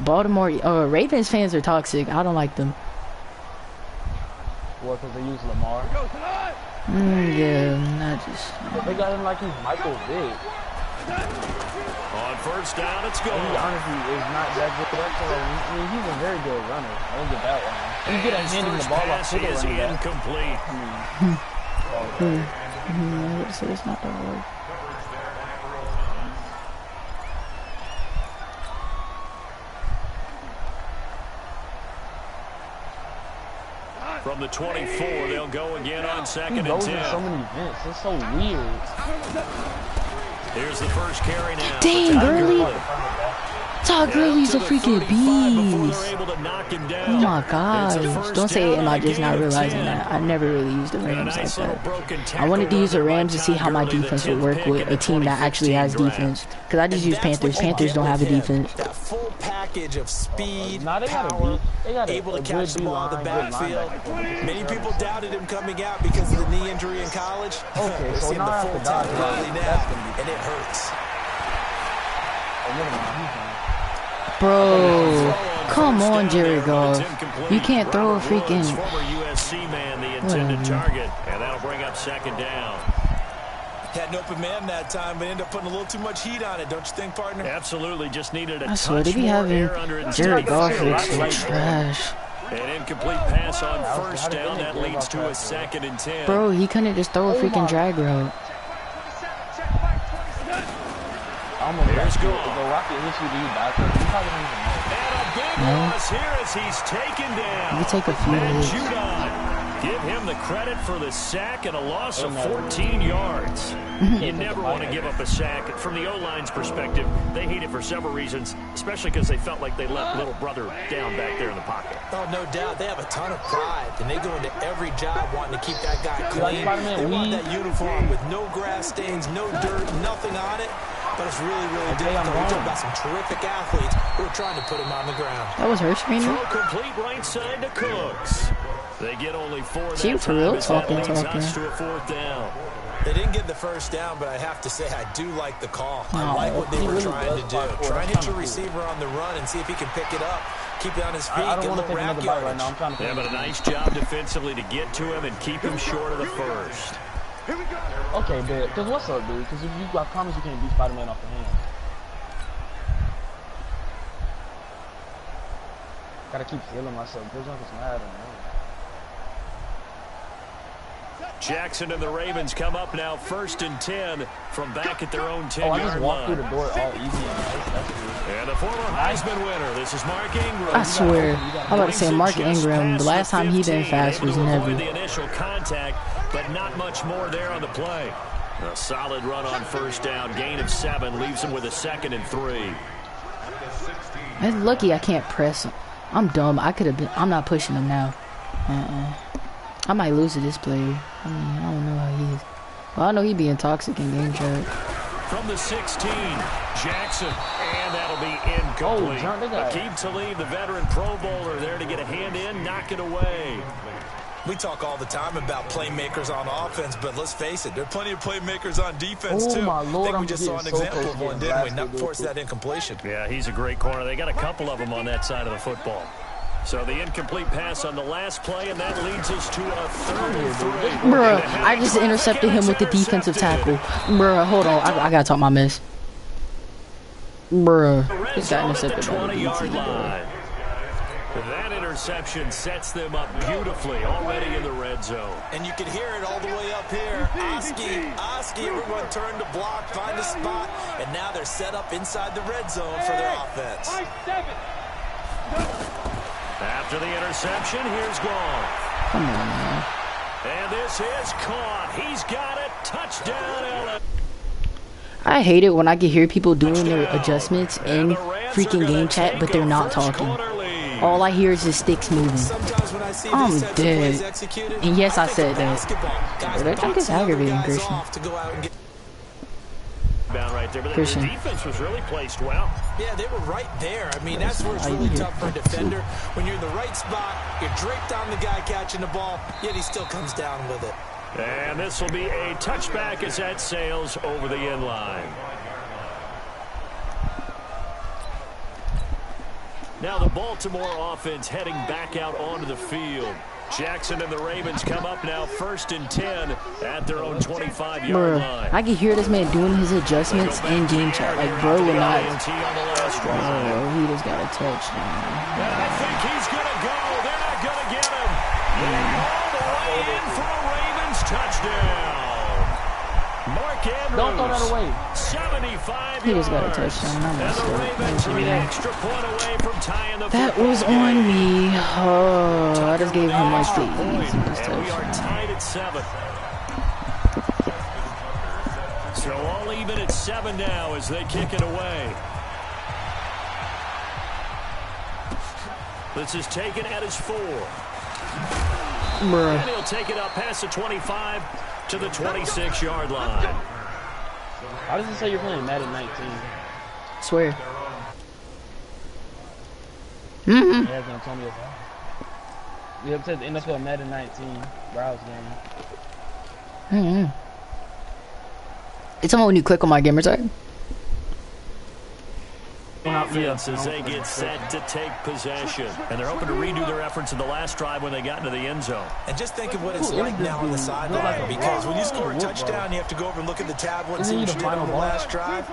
A: Baltimore, Ravens fans are toxic. I don't like them.
B: What, because they use Lamar?
A: Yeah, not just.
B: They got him like he's Michael Vick.
C: On first down, it's going.
B: He honestly is not that good. I mean, he's a very good runner. I don't get that one. You get a hand in the ball off to the
C: is incomplete.
A: So it's not that hard.
C: From the 24, they'll go again on 2nd and 10.
B: So many events. It's so weird.
C: Here's the first carry now.
A: Dang, Gurley. Todd Gurley's a freaking beast. Oh my gosh. Don't say, am I just not realizing that? I never really used the Rams like that. I wanted to use the Rams to see how my defense would work with a team that actually has defense. Because I just use Panthers. Panthers don't have a defense.
D: That full package of speed, power, able to catch the ball in the backfield. Many people doubted him coming out because of the knee injury in college. They're seeing the full time Gurley now, and it hurts.
A: Bro, come on, Jerry Goff. You can't throw a freaking...
C: Former USC man, the intended target, and that'll bring up 2nd down.
D: Had an open man that time, but ended up putting a little too much heat on it, don't you think, partner?
C: Absolutely, just needed a
A: I swear, they be having Jared Goff looks like trash.
C: An incomplete pass on 1st down, that leads to a 2nd and 10.
A: Bro, he couldn't just throw a freaking drag route.
C: Here's Goff. And a big loss here as he's taken down.
A: You take a few hits.
C: Give him the credit for the sack and a loss of 14 yards. You never want to give up a sack. From the O-line's perspective, they hate it for several reasons, especially because they felt like they let little brother down back there in the pocket.
D: Oh, no doubt. They have a ton of pride, and they go into every job wanting to keep that guy clean. They want that uniform with no grass stains, no dirt, nothing on it. But it's really, really difficult. We're talking about some terrific athletes who are trying to put him on the ground.
A: That was her screening?
C: Throw complete right side to Cooks. They get only 4
A: She for real talking.
C: To a 4th down.
D: They didn't get the 1st down, but I have to say I do like the call. I like what they were trying to do. Try and hit your receiver on the run and see if he can pick it up. Keep it on his feet.
B: I don't
D: get a
B: want to
D: little
B: take
D: rack
B: another bite right
D: yardage.
B: now. I'm trying to
C: Yeah, but a nice job defensively to get to him and keep him short of the 1st.
B: Okay, dude. Because what's up, dude? Because if you got promise you can't beat Spider-Man off the hand. Gotta keep feeling myself. Those uncles mad, man.
C: Jackson and the Ravens come up now 1st and 10 from back at their own 10-yard line.
B: I just walked through the door all easy.
C: And the former Heisman winner. This is Mark Ingram.
A: I swear. I'm about to say Mark Ingram. The last time he been fast was never.
C: The initial contact, but not much more there on the play. A solid run on 1st down. Gain of 7 leaves him with a 2nd and 3.
A: I'm lucky I can't press him. I'm dumb. I could have been. I'm not pushing him now. I might lose to this player. I mean, I don't know how he is. Well, I know he being toxic in game chat.
C: From the 16, Jackson, and that'll be incomplete. Aqib Talib, the veteran Pro Bowler, there to get a hand in, knock it away.
D: We talk all the time about playmakers on offense, but let's face it, there are plenty of playmakers on defense, too.
B: My Lord,
D: I think we just saw an example of one, didn't we? Not force that incompletion.
C: Yeah, he's a great corner. They got a couple of them on that side of the football. So the incomplete pass on the last play, and that leads us to a 3rd and 3.
A: Bruh, I just intercepted him with the defensive tackle. Bruh, hold on. I gotta talk my mess. Bruh, this got intercepted by the DT, bro.
C: That interception sets them up beautifully already in the red zone.
D: And you can hear it all the way up here. Oski, everyone turned to block, find a spot, and now they're set up inside the red zone for their offense.
C: After the interception, here's Goff.
A: Come on, man.
C: And this is caught. He's got it. Touchdown, LA.
A: I hate it when I can hear people doing their adjustments in freaking game chat, but they're not talking. All I hear is the sticks moving. I'm dead. And yes, I said that. But that junk is aggravating, Christian.
C: Right there, but
A: Christian.
C: The defense was really placed well.
D: Yeah, they were right there. I mean, that's where it's really tough for a defender. When you're in the right spot, you're draped on the guy catching the ball, yet he still comes down with it.
C: And this will be a touchback as that sails over the end line. Now the Baltimore offense heading back out onto the field. Jackson and the Ravens come up now 1st and 10 at their own 25-yard line.
A: I can hear this man doing his adjustments in game chat. Like, bro would not. Oh, he just got a touchdown.
C: I think he's going to go. They're not going to get him. They're all the way in for a Ravens touchdown. Mark Mark Andrews.
B: Don't throw that away.
C: 75
A: He just got a
C: yards.
A: touchdown. I'm
C: And the Ravens are an
A: not
C: extra point away from tying the
A: That was
C: football
A: on
C: game.
A: me. Oh, I just gave him like the easiest
C: And we are
A: touchdown.
C: tied at 7. So all even at 7 now as they kick it away. This is taken at his 4.
A: Bruh.
C: And he'll take it up past the 25 to the 26-yard line.
B: How does it say you're playing Madden 19?
A: Swear.
B: It has Antonio. You have said the NFL Madden 19 browse game.
A: It's someone when you click on my gamer tag.
C: Offense as they get set to take possession. And they're hoping to redo their efforts in the last drive when they got into the end zone.
D: And just think of what it's like now on the sideline, because when you score a touchdown, you have to go over and look at the tablet and see what you did on the last drive.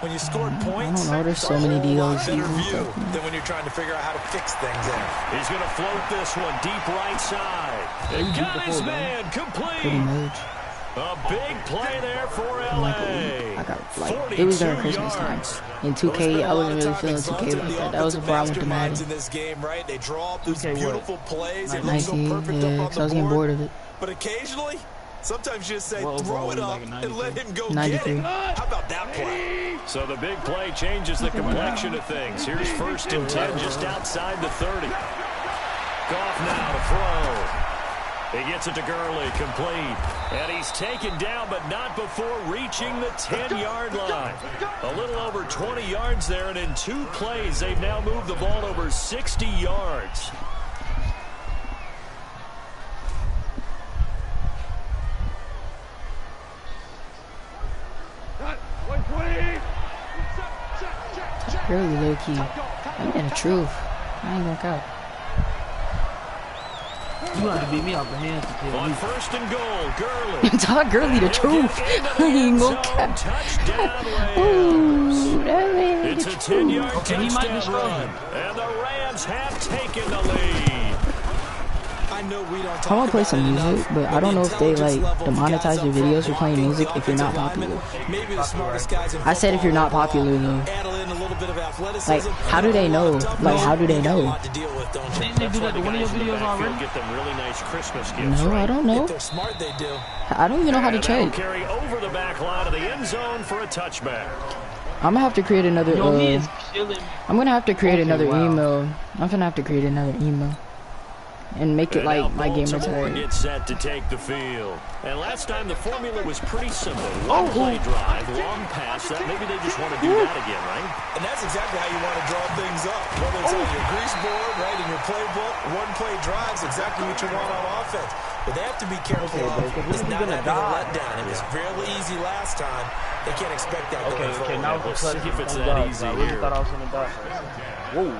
D: When you scored points,
A: I don't know, there's
D: it's
A: so
D: a
A: many
D: whole lot
A: DLCs
D: better
A: and
D: view
A: stuff.
D: than when you're trying to figure out how to fix things there.
C: He's going to float this one deep right side. And got his man
A: Pretty
C: complete.
A: much.
C: A big play there for L.A.
A: I got like it was during Christmas time. In 2K, I wasn't really feeling 2K like that. That was a problem with the Madden.
D: In this game, right? They draw up those
B: 2K what?
D: beautiful plays. It looks so
A: 19,
D: perfect
A: yeah,
D: up
A: because
D: on
A: I was
D: the
A: getting bored
D: board.
A: of it.
D: But occasionally, sometimes you just say,
B: Well,
D: throw it
B: overall,
D: up
B: like
D: and let him go
A: 93.
D: get it. How about that play?
C: So the big play changes the complexion of things. Here's 1st and 10 just outside the 30. Goff now to throw. He gets it to Gurley, complete. And he's taken down, but not before reaching the 10-yard line. A little over 20 yards there, and in 2 plays, they've now moved the ball over 60 yards.
A: Really low key. I'm in the truth. I ain't gonna count.
B: You have to beat me off the hands to kill
C: On
B: me.
C: 1st and goal, Gurley.
A: Todd Gurley, the truth. I ain't gonna count. Ooh, that man.
C: It's a 10-yard
B: Okay, he might
C: touchdown
B: destroy
C: run.
B: him.
C: And the Rams have taken the lead.
D: I know we don't
A: I want to play
D: talk
A: some
D: about it
A: music,
D: enough,
A: but I don't know if they
D: the
A: like
D: intelligence level of
A: demonetize your
D: guys up
A: videos
D: front
A: for playing
D: blocking
A: music if you're not
D: offensive
A: popular.
D: linemen, maybe the smartest guys in
A: I said if you're not
D: football
A: popular though.
D: add in a little bit of athleticism.
A: Like, how do they know? Like, how do they
D: You got a
A: know?
D: lot to deal with, don't you?
B: Didn't they do that to one of your videos already?
C: Get them really nice Christmas gifts,
A: No,
C: right?
A: I don't know.
D: If they're smart, they do.
A: I don't even know how to
C: And that'll
A: check.
C: carry over the back line of the end zone for a touchback.
A: I'm gonna have to create another.
B: Yo, he is killing.
A: I'm gonna have to create another
B: wow.
A: email. I'm gonna have to create another email and make it
C: And now
A: like my gamer
C: Baltimore
A: tag.
C: gets set to take the field. And last time the formula was pretty simple. One play drive, long pass. That maybe they just want to do that again, right?
D: And that's exactly how you want to draw things up. Whether it's on your grease board, right, in your playbook, one play drives exactly what you want on offense. But they have to be careful of not having a letdown. It was fairly easy last time. They can't expect that going forward.
B: Okay, now
C: We'll
B: it's
C: see if it's that easy
B: I really
C: here.
B: thought I was gonna die for a second. Whoa.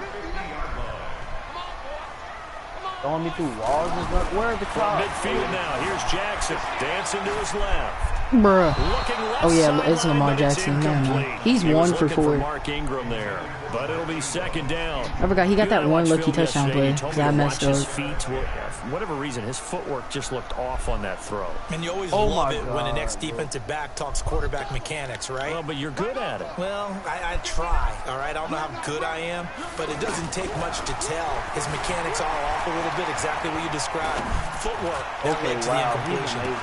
B: Throwing me through walls and stuff. Where are the crowd?
C: Midfield now. Here's Jackson dancing to his left.
A: Bruh.
C: Looking left
A: Oh yeah, it's
C: sideline,
A: Lamar
C: but it's
A: Jackson. Yeah, man.
C: incomplete.
A: He's
C: He was
A: 1 for
C: looking
A: 4.
C: Mark Ingram there, but it'll be 2nd down.
A: I forgot he got that
C: You
A: one
C: watched
A: lucky
C: film
A: touchdown
C: yesterday.
A: play
C: He told
A: because
C: me
A: I
C: to
A: messed
C: watch his
A: up.
C: feet. Well, for whatever reason, his footwork just looked off on that throw.
D: And you always
B: Oh
D: love
B: my
D: it when an
B: God,
D: ex-defensive back talks quarterback mechanics, right?
C: Well, but you're good at it.
D: Well, I try, all right? I don't know how good I am, but it doesn't take much to tell. His mechanics are off a little bit, exactly what you described. Footwork, that led to the incompletion.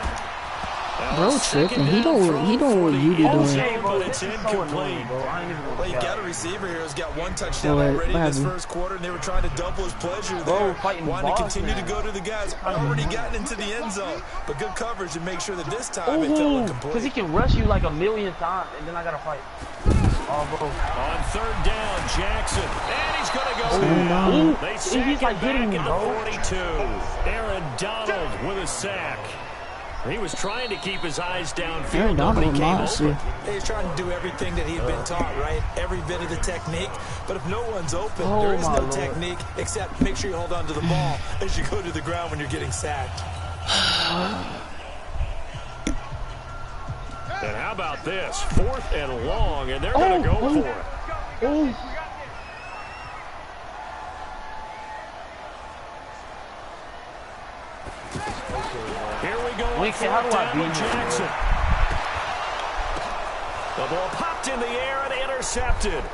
A: Bro tripping. He don't what you be doing.
B: Okay, bro,
C: But
B: this
C: it's
B: is so annoying,
C: incomplete.
B: bro. I ain't even
D: Well,
B: gonna
D: you got a
B: cap.
D: receiver here who's got one touchdown
A: What?
D: already
A: What
D: in this
A: happened?
D: first quarter, and they were trying to double his pleasure
B: Bro,
D: there.
B: fighting
D: Wanting to
B: boss,
D: continue
B: man.
D: to go to the guys already gotten into the end zone. But good coverage to make sure that this time it felt
B: Ooh,
D: incomplete.
B: because he can rush you like a million times, and then I gotta fight. Oh, bro.
C: On 3rd down, Jackson. And he's going to go
A: Ooh.
C: down. They
B: He's
C: sack
B: like
C: him
B: hitting
C: back
B: me,
C: at the
B: bro.
C: 42. Aaron Donald with a sack. He was trying to keep his eyes downfield.
A: Aaron Donald
C: Nobody
A: was
C: came
A: monster.
C: open.
D: He's trying to do everything that he had been taught, right? Every bit of the technique. But if no one's open,
B: Oh,
D: there is
B: my
D: no
B: Lord.
D: technique except make sure you hold on to the ball as you go to the ground when you're getting sacked.
C: And how about this? 4th and long, and they're going to go for it.
B: Oh.
C: Here we go.
B: Wait, how do I beat him?
C: Jackson. The ball popped in the air and intercepted.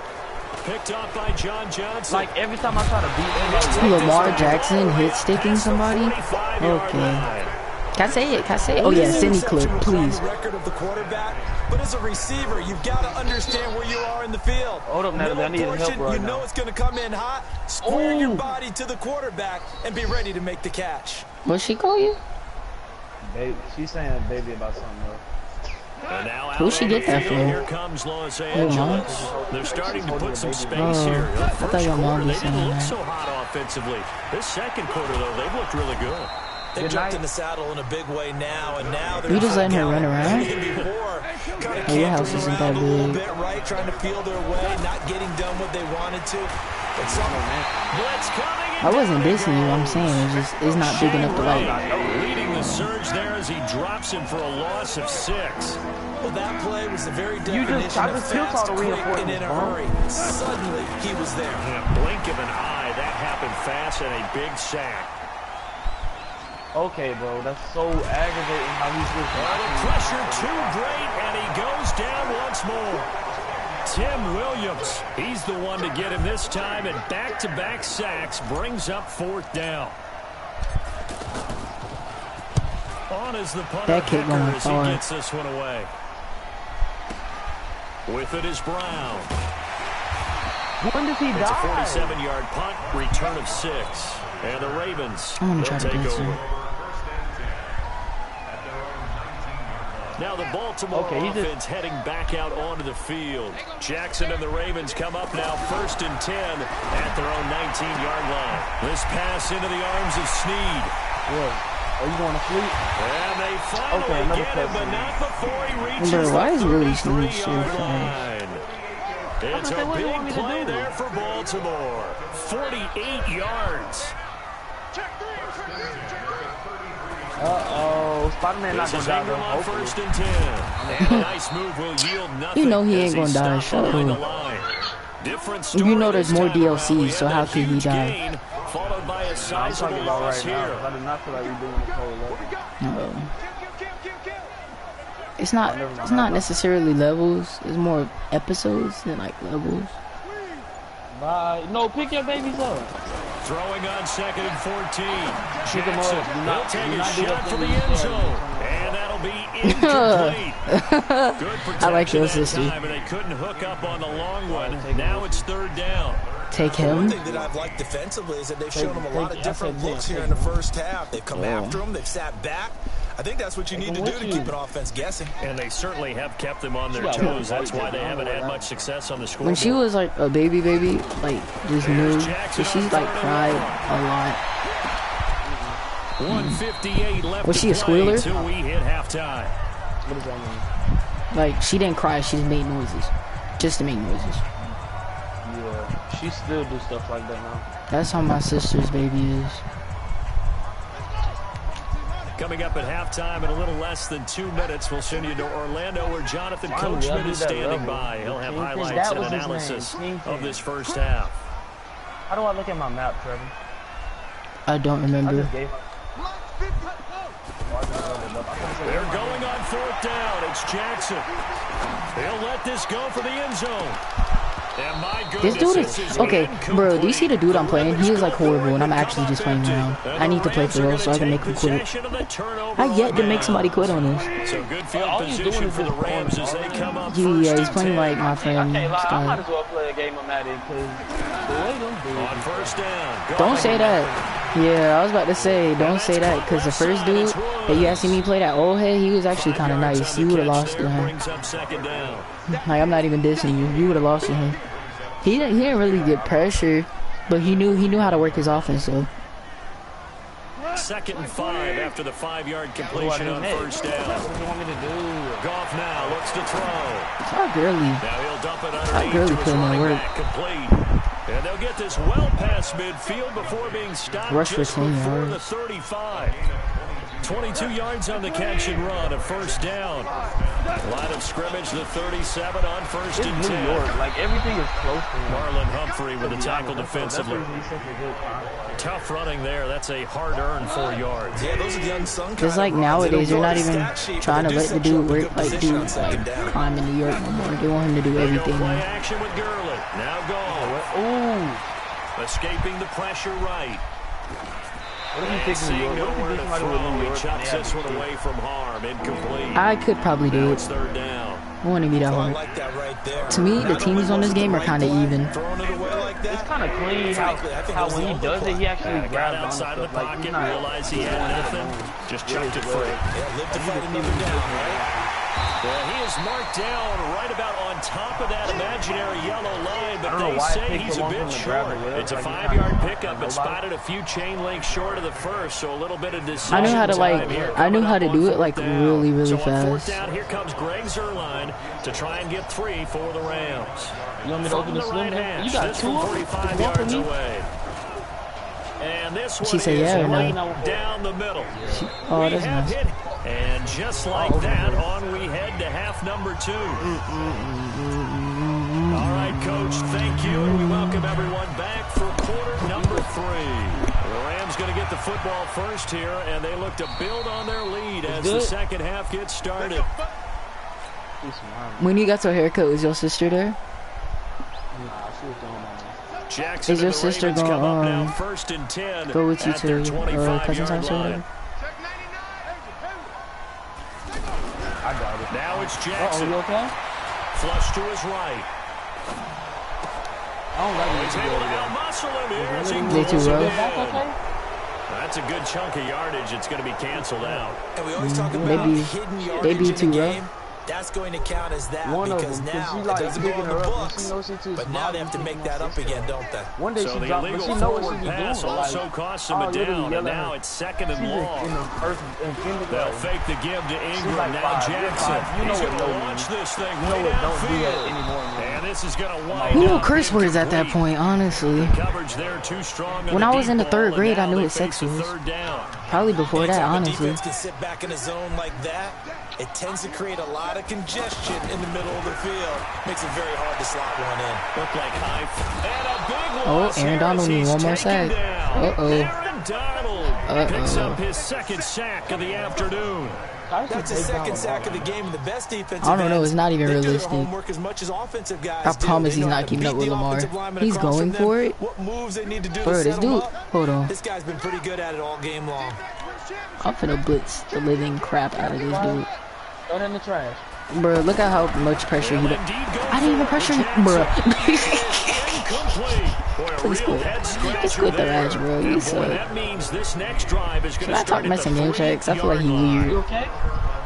C: Picked off by John Johnson.
B: Like every time I try to beat him,
A: Lamar Jackson hit sticking somebody. Okay. Can I say it? Can I say it? Oh yeah, send me clip, please.
D: Record of the quarterback, but as a receiver, you've got to understand where you are in the field.
B: Hold up, Natalie. I need help right
D: now. You know it's going to come in hot. Square your body to the quarterback and be ready to make the catch.
A: What she call you?
B: Baby, she's saying baby about something else.
A: Who she get that from?
C: Here comes Los Angeles. They're starting to put some space here.
A: I thought your mom was saying that.
C: They didn't look so hot offensively. This second quarter, though, they've looked really good.
D: They jumped in the saddle in a big way now, and now they're
A: you just letting her run around?
D: Hey,
A: your house isn't that big.
D: Bit, right, trying to feel their way, not getting done what they wanted to. But
A: I wasn't dissing you. I'm saying it's not big enough to like.
C: Leading the surge there as he drops him for a loss of 6.
D: Well, that play was the very definition of fast, quick, and in a hurry. Suddenly, he was there.
C: In a blink of an eye, that happened fast and a big sack.
B: Okay, bro, that's so aggravating how he's just...
C: The pressure too great, and he goes down once more. Tim Williams, he's the one to get him this time, and back-to-back sacks brings up 4th down. On is the punter Hecker as he gets this one away. With it is Brown.
B: When does he die?
C: It's a 47-yard punt, return of 6. And the Ravens will take over. Now the Baltimore offense heading back out onto the field. Jackson and the Ravens come up now 1st and 10 at their own 19-yard line. This pass into the arms of Snead.
B: Are you going to sleep?
C: And they finally get him, but not before he reaches the 33-yard line. It's a big play there for Baltimore. 48 yards.
B: Spider-Man not going to die, though.
C: 1st and 10. And a nice move will yield nothing.
A: You know he ain't going to die. Shut up. You know there's more DLC, so how can he die?
C: Followed by a sizable loss here.
B: I do not feel like we're doing this whole level.
A: No. It's not necessarily levels. It's more episodes than like levels.
B: No, pick your babies up.
C: Throwing on 2nd and 14.
B: Pick him up.
C: He'll take a shot for the end zone. And that'll be incomplete. Good protection
A: I like your sister.
C: Time, and they couldn't hook up on the long one. Now it's 3rd down.
A: Take him.
D: One thing that I've liked defensively is that they've shown him a lot of different looks here in the first half. They've come after him. They've sat back. I think that's what you need to do to keep an offense guessing.
C: And they certainly have kept them on their toes. That's why they haven't had much success on the scoreboard.
A: When she was like a baby, like just new, so she's like cried a lot.
C: 158 left.
A: Was she a squealer?
C: Until we hit halftime.
B: What does that mean?
A: Like she didn't cry, she just made noises, just to make noises.
B: Yeah, she still do stuff like that now.
A: That's how my sister's baby is.
C: Coming up at halftime in a little less than 2 minutes, we'll send you to Orlando where Jonathan Coachman is standing by. He'll have highlights and analysis of this first half.
B: How do I look at my map, Trevor?
A: I don't remember.
C: They're going on 4th down. It's Jackson. They'll let this go for the end zone. And my
A: this dude is okay, bro. Do you see the dude I'm playing? He is like horrible, and I'm actually just playing around. I need to play for real so I can make him quit. I yet to make somebody quit on this.
C: So good field position for the Rams as they come up.
A: Yeah, he's playing like my friend.
B: I might as well play a game of Madden because the way them dudes.
C: On 1st down.
A: Don't say that. Yeah, I was about to say, don't say that because the first dude that you guys see me play, that old head, he was actually kind of nice. You would have lost to him. Like, I'm not even dissing you. You would have lost to him. He didn't really get pressure, but he knew how to work his offense. So
C: 2nd and 5 after the 5-yard completion on 1st down.
B: What do you want me to do?
C: Goff now looks to throw.
A: Not girly.
C: Now he'll dump it underneath
A: Not girly
C: to his
A: putting in
C: running
A: work.
C: back complete. And they'll get this well past midfield before being stopped
A: Rush for
C: just
A: 10
C: before
A: yards.
C: the 35. 22 yards on the catch and run, a first down. Line of scrimmage, the 37 on first and 10.
B: New York, like everything is close to him.
C: Marlon Humphrey with the tackle defensively. Tough running there. That's a hard-earned 4 yards.
D: Yeah, those are the unsung.
A: Just like nowadays, they're not even trying to let the dude work like do like crime in New York no more. They want him to do everything.
C: Play action with Gurley. Now go. Ooh. Escaping the pressure right.
B: What do you think
C: Seeing
B: New York?
C: nowhere to throw, he chucks this one away from harm. Incomplete.
A: I could probably do
C: Now
A: it.
C: it's third down.
A: I want to be that hard.
D: like that right there.
A: To me, the teams on this game are kind of even.
D: Throwing it away like that.
B: It's kind of clean how when he does it, he actually
C: Got
B: grabs
C: outside of the
B: like,
C: pocket, realized he had nothing, just chucked it free.
D: Yeah, live to fight another down, right?
C: Yeah, he is marked down right about on top of that imaginary yellow line, but they say he's a bit short. It's a 5-yard pickup, but spotted a few chain links short of the first, so a little bit of decision.
A: I knew how to I knew how to do it like really
C: so
A: fast.
C: on fourth down, here comes Greg Zuerlein to try and get 3 for the Rams.
B: You want me to open the slim? You got 2
C: 45 yards away. And this one
A: She said,
C: is
A: yeah, or
C: right
A: no?
C: down the middle.
A: Oh, that's nice.
C: Hit. And just like that, on we head to half number 2. All right, Coach, thank you, and we welcome everyone back for quarter number 3. The Rams going to get the football first here, and they look to build on their lead as the second half gets started.
A: When you got your haircut, was your sister there?
C: Jackson
A: Is your sister going to
C: first and 10
A: go with you
C: at their
A: to
C: 25-yard
A: cousin's house or
C: line.
A: whatever?
B: I got it.
C: Now it's Jackson.
B: You okay?
C: Flush to his right.
B: I don't like
C: He's able to out-muscle him here as he
A: They too
C: throws it
A: rough?
C: in. That's a good chunk of yardage. It's going to be canceled out.
D: And we always talk about
A: Maybe
D: hidden
A: they
D: yardage
A: be
D: in
A: too
D: the
A: rough.
D: game. That's going to count as that
B: One of
D: because
B: them,
D: now
B: she
D: it
B: like
D: doesn't go
B: picking
D: in the
B: her up.
D: books.
B: She knows she too
D: But now they have to make that up again, don't they?
B: One day
C: So
B: she
C: the
B: dropped, but
C: illegal
B: she knows what
C: forward
B: she's doing.
C: pass also costs them a down, and now it's second and long. They'll fake the give to Ingram.
B: like
C: Now
B: 5.
C: Jackson.
B: You know
C: He's
B: what
C: going to
B: no
C: launch
B: means.
C: this thing
B: You know
C: way
B: what, don't do that
C: downfield.
B: anymore, man.
C: And this is going to wind
A: Who knew
C: up
A: curse words at that
C: incomplete.
A: point, honestly?
C: Coverage there too strong on
A: When
C: the
A: I was
C: deep
A: in the
C: ball,
A: 3rd
C: and
A: grade, I
C: now
A: knew
C: they
A: what sex
C: face a
A: was.
C: third down.
A: Probably before that,
D: Anytime a
A: honestly.
D: defense can sit back in a zone like that, it tends to create a lot of congestion in the middle of the field. Makes it very hard to slot one in.
C: Look like high. And a big
A: Oh,
C: loss
A: Aaron
C: here
A: Donald
C: as
A: need
C: he's
A: one more
C: taken
A: sack.
C: down.
A: Uh-oh.
C: Aaron Donald picks up his second sack of the afternoon.
D: That's his second sack of the game, and the best defensive
A: I don't know, it's not even
D: they do their
A: realistic.
D: homework as much as offensive guys
A: I
D: do.
A: promise
D: They
A: he's
D: know how
A: not
D: to
A: keeping up
D: beat
A: with
D: the
A: Lamar.
D: offensive lineman
A: He's
D: across
A: going
D: from them,
A: for it.
D: What moves they need to do
A: Bro,
D: to
A: this
D: set him
A: dude,
D: up.
A: hold on.
D: This guy's been pretty good at it all game long.
A: I'm finna blitz the living crap out of this dude.
B: Throw it in the trash.
A: Bro, look at how much pressure he did. I didn't even pressure him, bro. Please quit. Just quit the match, bro. You suck.
C: That means this next drive is
A: Should I talk messing game checks? I feel like he
B: You
A: weird.
B: okay?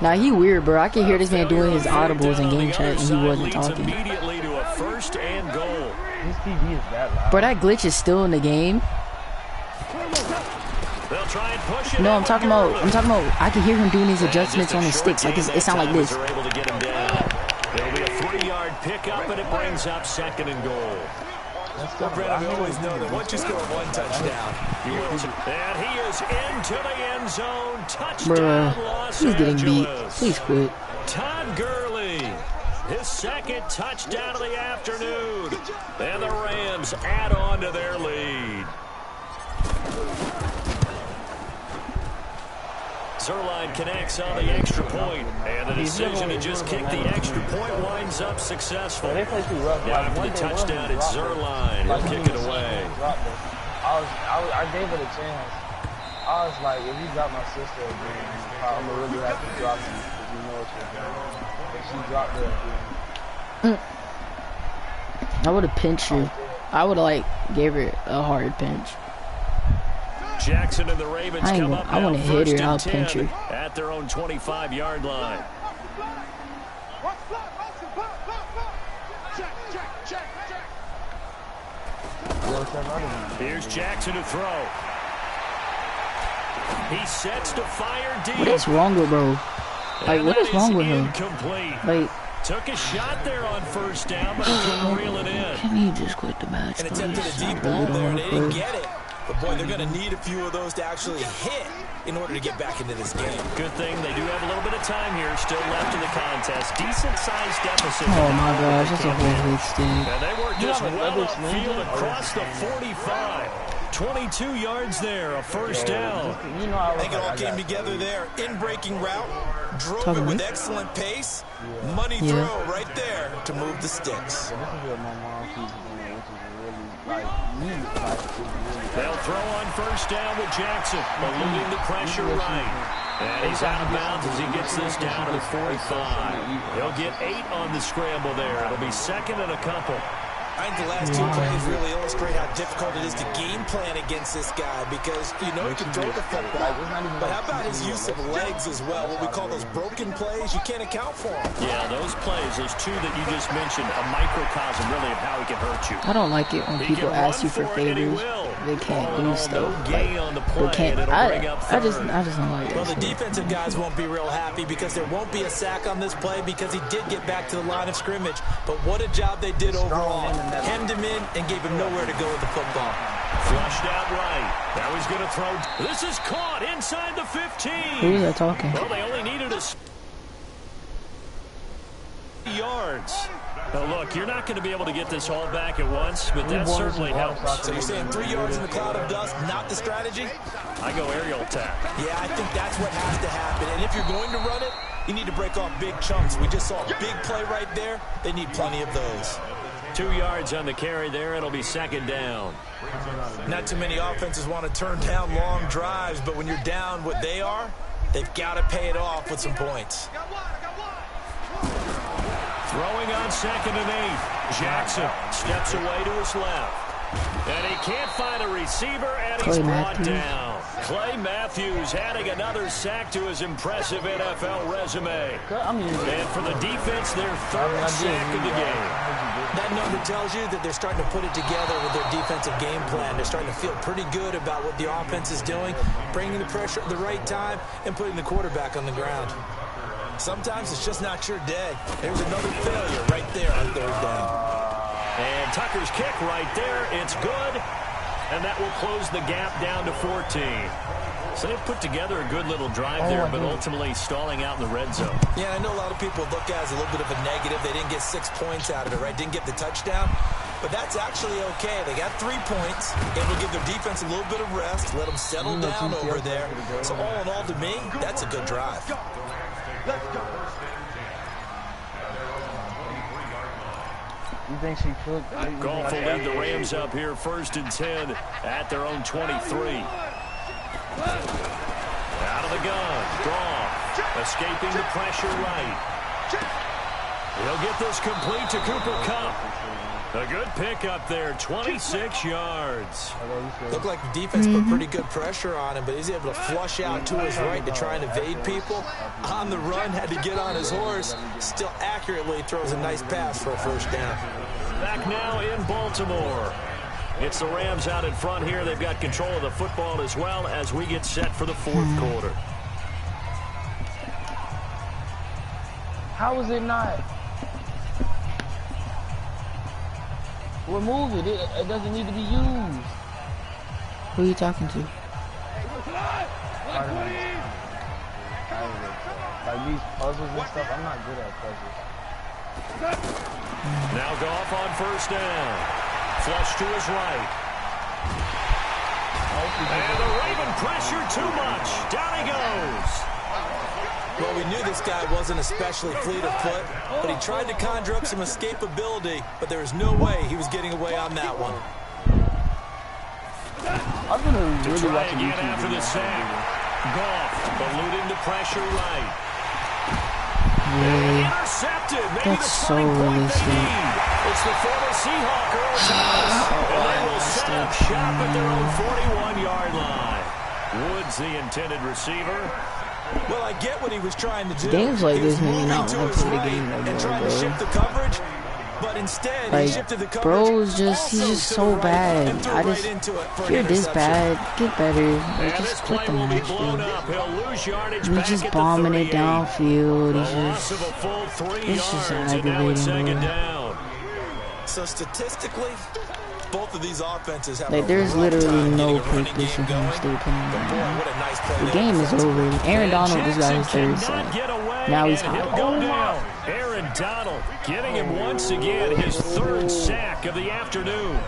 A: Nah, he weird, bro. I can hear this man doing his audibles in game chat and he wasn't talking.
C: Immediately to a first and goal.
B: His TV is that loud.
A: Bro, that glitch is still in the game.
C: They'll try and push it.
A: No, I'm talking about, I can hear him doing his adjustments on his sticks. Like, it sound like this.
C: They're able to get him down. It'll be a 3-yard pickup, and it brings up second and goal.
D: Brandon, we always know that once you score one touchdown, you will.
C: And he is into the end zone. Touchdown,
A: Bruh,
C: Los
A: he's getting beat.
C: Angeles.
A: Please quit.
C: Todd Gurley, his second touchdown of the afternoon. And the Rams add on to their lead. Zuerlein connects on the extra point, and the decision to just kick the extra point winds up successful.
B: They play too rough.
C: Now after the touchdown, it's Zuerlein. He'll kick it away.
B: I gave it a chance. I was like, if you drop my sister again, I'm gonna really have to drop you because you know what you're doing. If she dropped her again.
A: I would have pinched her. I would have, like, gave her a hard pinch.
C: Jackson and the Ravens come up
A: I want to hit her. I'll
C: first and
A: pinch
C: 10
A: her.
C: at their own 25-yard line. Here's Jackson to throw. He sets to fire deep.
A: What is wrong with bro? Like, what is wrong with him?
C: Incomplete.
A: Like,
C: Took a shot there on first down, but he couldn't reel it in.
A: can you just quit the match,
D: And
A: please?
D: attempted a
A: I
D: deep
A: really
D: ball
A: don't
D: there, and
A: want
D: they
A: to
D: didn't
A: quit.
D: get it. But boy, they're going to need a few of those to actually hit in order to get back into this game.
C: Good thing they do have a little bit of time here still left in the contest. Decent-sized deficit.
A: Oh my gosh, that's a whole hit stick.
C: And they were just well upfield across the 45. 22 yards there, a first down.
D: I think it all came together there. In-breaking route, drove it with excellent pace. Money throw right there to move the sticks.
B: This is what my mom keeps doing, which is really, like,
C: They'll throw on first down with Jackson, eluding the pressure right. And he's out of bounds as he gets this down to the 45. He'll get 8 on the scramble there. It'll be second and a couple.
D: I think the last 2 plays really illustrate how difficult it is to game plan against this guy because you know he can throw the football, but how about his use of legs as well? What we call those broken plays, you can't account for them.
C: Yeah, those plays, those 2 that you just mentioned, a microcosm really of how he can hurt you.
A: I don't like it when people ask you for favors. They can't do stuff. Like, they can't. I just don't like it.
D: Well, the defensive guys won't be real happy because there won't be a sack on this play because he did get back to the line of scrimmage. But what a job they did overall. Hemmed him in and gave him nowhere to go with the football.
C: Flushed out right. Now he's going to throw. This is caught inside the 15.
A: Who is that talking?
C: Well, they only needed yards. Now, look, you're not going to be able to get this all back at once, but that certainly helps.
D: So you're saying 3 yards in the cloud of dust, not the strategy?
C: I go aerial attack.
D: Yeah, I think that's what has to happen. And if you're going to run it, you need to break off big chunks. We just saw a big play right there. They need plenty of those.
C: 2 yards on the carry there. It'll be second down.
D: Not too many offenses want to turn down long drives, but when you're down what they are, they've got to pay it off with some points.
C: Throwing on second and 8. Jackson steps away to his left. And he can't find a receiver, and he's brought down. Clay Matthews adding another sack to his impressive NFL resume. And for the defense, their 3rd sack of the game.
D: That number tells you that they're starting to put it together with their defensive game plan. They're starting to feel pretty good about what the offense is doing, bringing the pressure at the right time, and putting the quarterback on the ground. Sometimes it's just not your day. There's another failure right there on 3rd down.
C: And Tucker's kick right there. It's good. And that will close the gap down to 14. So they put together a good little drive there, but ultimately stalling out in the red zone.
D: Yeah, I know a lot of people look at it as a little bit of a negative. They didn't get 6 points out of it, right? Didn't get the touchdown. But that's actually okay. They got 3 points. It will give their defense a little bit of rest, let them settle down over there. So all in all, to me, that's a good drive.
B: Let's go. You think she could?
C: Goff will lead the Rams up here 1st and 10 at their own 23. Out of the gun. Goff escaping the pressure right. He'll get this complete to Cooper Kupp. A good pick up there, 26 yards.
D: Looked like the defense put pretty good pressure on him, but he's able to flush out to his right to try and evade people. On the run, had to get on his horse. Still accurately throws a nice pass for a 1st down.
C: Back now in Baltimore. It's the Rams out in front here. They've got control of the football as well as we get set for the 4th quarter.
B: How is it not? Remove it. It doesn't need to be used.
A: Who are you talking to?
B: Like these puzzles and stuff, I'm not good at puzzles.
C: Now Goff on 1st down. Flush to his right. And the Raven pressure too much. Down he goes.
D: Well, we knew this guy wasn't especially fleet of foot, but he tried to conjure up some escapability, but there was no way he was getting away on that one.
B: I'm going to really
C: try
B: watch
C: again after the sack. Goff eluding the pressure right.
A: Really?
C: Intercepted. Maybe
A: That's
C: the
A: so realistic.
C: It's the former Seahawk Earl Thomas. And they will set up shop at their own 41-yard line. Woods, the intended receiver.
D: Well, I get what he was trying to do.
A: Games like this make me not
D: to
A: want to
D: his
A: play the
D: right
A: game no
D: and
A: more,
D: trying to
A: bro.
D: shift the coverage, but instead he
A: Like,
D: shifted the coverage.
A: bro's just, he's
D: also
A: just
D: to
A: so
D: the right
A: bad.
D: and threw
A: I
D: right
A: just,
D: into it for
A: if
D: an
A: you're this
D: interception.
A: bad, get better. Like,
C: And
A: just
C: this
A: quit
C: play
A: the
C: will be
A: match,
C: blown
A: dude.
C: up. He'll lose yardage
A: He's
C: back
A: just
C: at the
A: bombing
C: 38.
A: it downfield.
C: A
A: He's
C: loss
A: just,
C: of a full 3
A: it's just
C: yards, and now it's
A: aggravating,
C: 2nd
A: bro.
C: down.
D: So statistically, both of these offenses have
A: like, there's literally no purpose in him still playing right now. The game is over. Aaron Donald just got his third sack. Now he's hot.
C: Oh my! Aaron Donald getting him once again his third sack of the afternoon.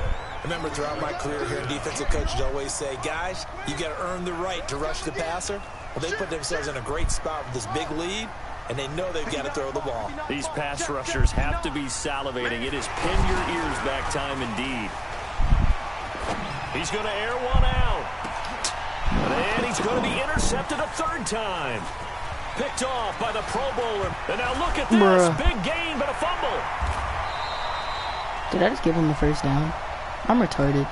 D: Remember, throughout my career here, defensive coaches always say, guys, you got to earn the right to rush the passer. Well, they put themselves in a great spot with this big lead, and they know they've got to throw the ball.
C: These pass rushers have to be salivating. It is pin your ears back time indeed. He's going to air one out. And he's going to be intercepted a third time. Picked off by the Pro Bowler. And now look at this.
A: Bruh.
C: Big gain, but a fumble.
A: Did I just give him the first down? I'm retarded.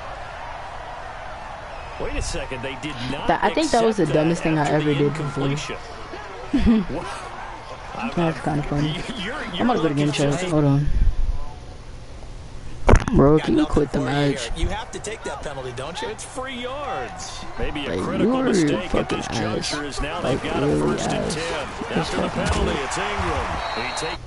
C: Wait a second. They did not.
A: I think that was the dumbest thing I ever did before. That's kind of funny. I'm gonna go to game chat. Hold on. Bro, can you quit the match?
D: You have to take that penalty, don't you?
C: It's free yards. Maybe a
A: Like,
C: critical
A: you're
C: mistake at
A: fucking
C: this
A: ass.
C: juncture is now
A: Like,
C: they've got a
A: really
C: first and
A: ass.
C: 10.
A: Just
C: After the
A: fucking
C: penalty, it's Ingram. He takes.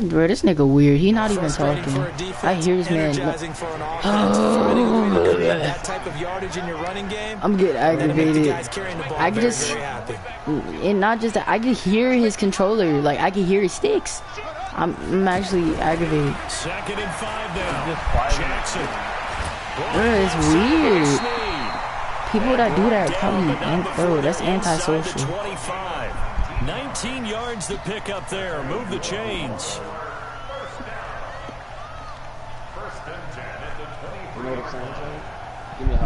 A: Bro, this nigga weird. He not even talking. I hear this man. Oh,
D: that type of yardage in your running game.
A: I'm getting aggravated. I can just,
D: happy.
A: and not just that, I can hear his controller. Like, I can hear his sticks. I'm actually aggravated.
C: 2nd and 5 now. Jackson.
A: Bro, it's weird. People that do that probably, bro, that's antisocial.
C: 25. 19 yards to pick up there. Move the chains.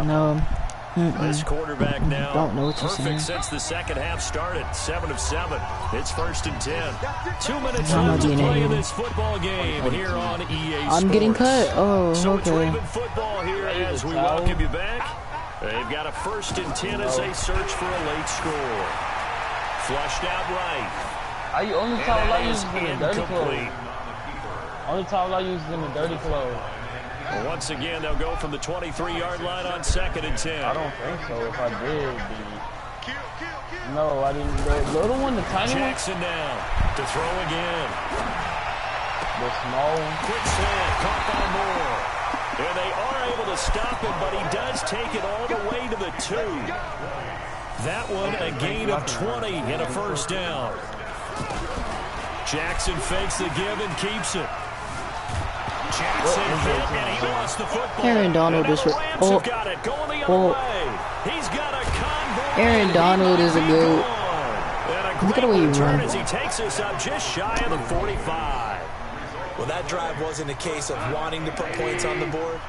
A: No.
C: This quarterback now
A: Don't know what you're saying.
C: perfect since the second half started. 7 of 7. It's 1st and 10. 2 minutes
A: I'm
C: left
A: not
C: to
A: getting
C: play in
A: it.
C: this football game here on EA Sports.
A: I'm getting cut. Oh,
C: So it's
A: okay.
C: Raven football here as we welcome you back. They've got a 1st and 10 as they search for a late score. Flushed out right.
B: Only towel I use is in the dirty clothes.
C: Incomplete.
B: Only towel I use is in the dirty clothes.
C: Well, once again, they'll go from the 23-yard line on 2nd and 10.
B: I don't think so. If I did, then... No, I didn't. The little one, the tiny one?
C: Jackson now to throw again.
B: The small one?
C: Quick slant, caught by Moore. And they are able to stop him, but he does take it all the way to the 2. That one a gain of 20 and a first down. Jackson fakes the give and keeps it. Jackson hit and he lost the football.
A: Aaron Donald is
C: got it going the other way. He's got a convoy.
A: Aaron Donald is a goat. Look at the way he runs.
C: As he takes us up just shy of the 45.
D: Well, that drive wasn't a case of wanting to put points on the board.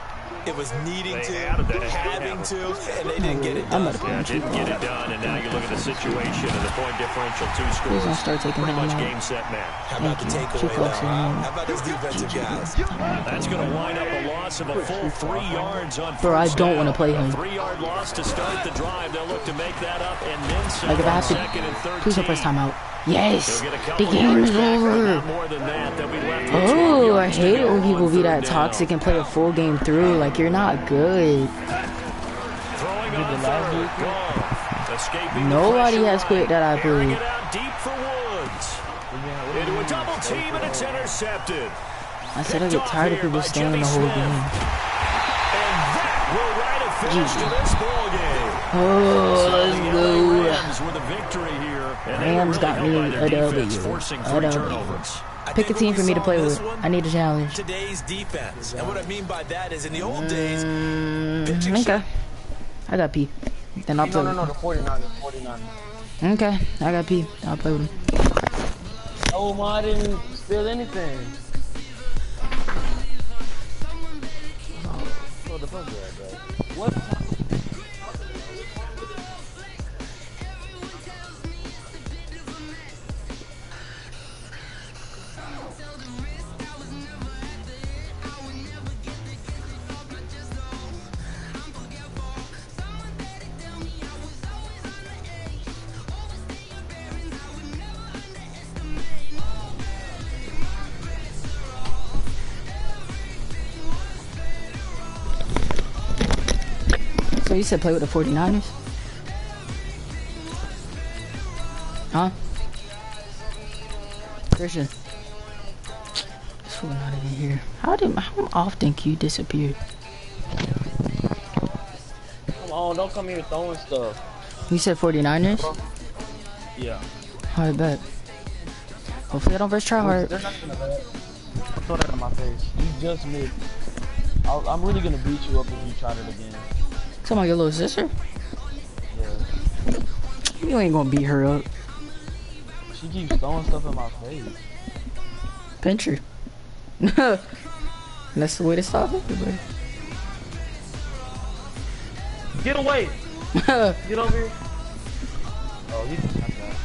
D: It was needing to, having to, and they didn't get it done.
C: Didn't get it done, and now you look at the situation and the point differential, 2 scores.
A: Please don't start taking
C: Pretty
A: time
C: much
A: out.
C: game, set, match.
D: How about the takeaway, though? How about those defensive guys?
C: That's going to wind up a loss of a full 3 yards on first
A: Bro, I don't
C: down.
A: want to play him.
C: A 3-yard loss to start the drive. They'll look to make that up and then some.
A: Like, if I have to,
C: 2nd and 13.
A: please don't press timeout. Yes,
C: They'll get a
A: the
C: couple
A: game
C: yards
A: is
C: back, but
A: over.
C: not more than that. They'll be left with 12
A: Oh, I
C: yards to
A: hate it
C: go
A: when people
C: on
A: be that
C: 3rd down.
A: toxic and play a full game through. Like, you're not good.
C: Throwing on third. Goff. Escaping
A: Nobody
C: the pressure
A: has quit that I
C: Airing
A: played.
C: it out deep for Woods. Into a double team, and it's intercepted.
A: I said I get tired of people staying the whole game.
C: And that will write a finish to this ball game.
A: Oh, let's
C: The
A: go.
C: Rams with a victory here. And they
A: Rams
C: really
A: got
C: helped
A: me
C: by their
A: a
C: defense,
A: W.
C: forcing
A: A
C: 3
A: W.
C: turnovers.
A: Pick a team for me to play with. I need a challenge.
D: Today's defense. And what I mean by that is in the old days,
A: Okay. I got P. Then I'll play with
B: No, the 49ers. 49ers.
A: him. Okay, I got P. I'll play with him.
B: Oh, my, I didn't steal anything. Oh, the fuck is that? What?
A: So you said play with the 49ers? Huh? Christian. This fool not even here. How often can you disappear?
B: Come on, don't come here throwing stuff.
A: You said 49ers?
B: Yeah.
A: Alright, bet. Hopefully I don't verse try hard.
B: They're not gonna bet. Throw that in my face. You just missed. I'm really gonna beat you up if you tried it again.
A: Talking about your little sister?
B: Yeah.
A: You ain't gonna beat her up.
B: She keeps throwing stuff in my face.
A: Pinch her. That's the way to stop it, bro.
B: Get away! Get over here. Oh, he just got that.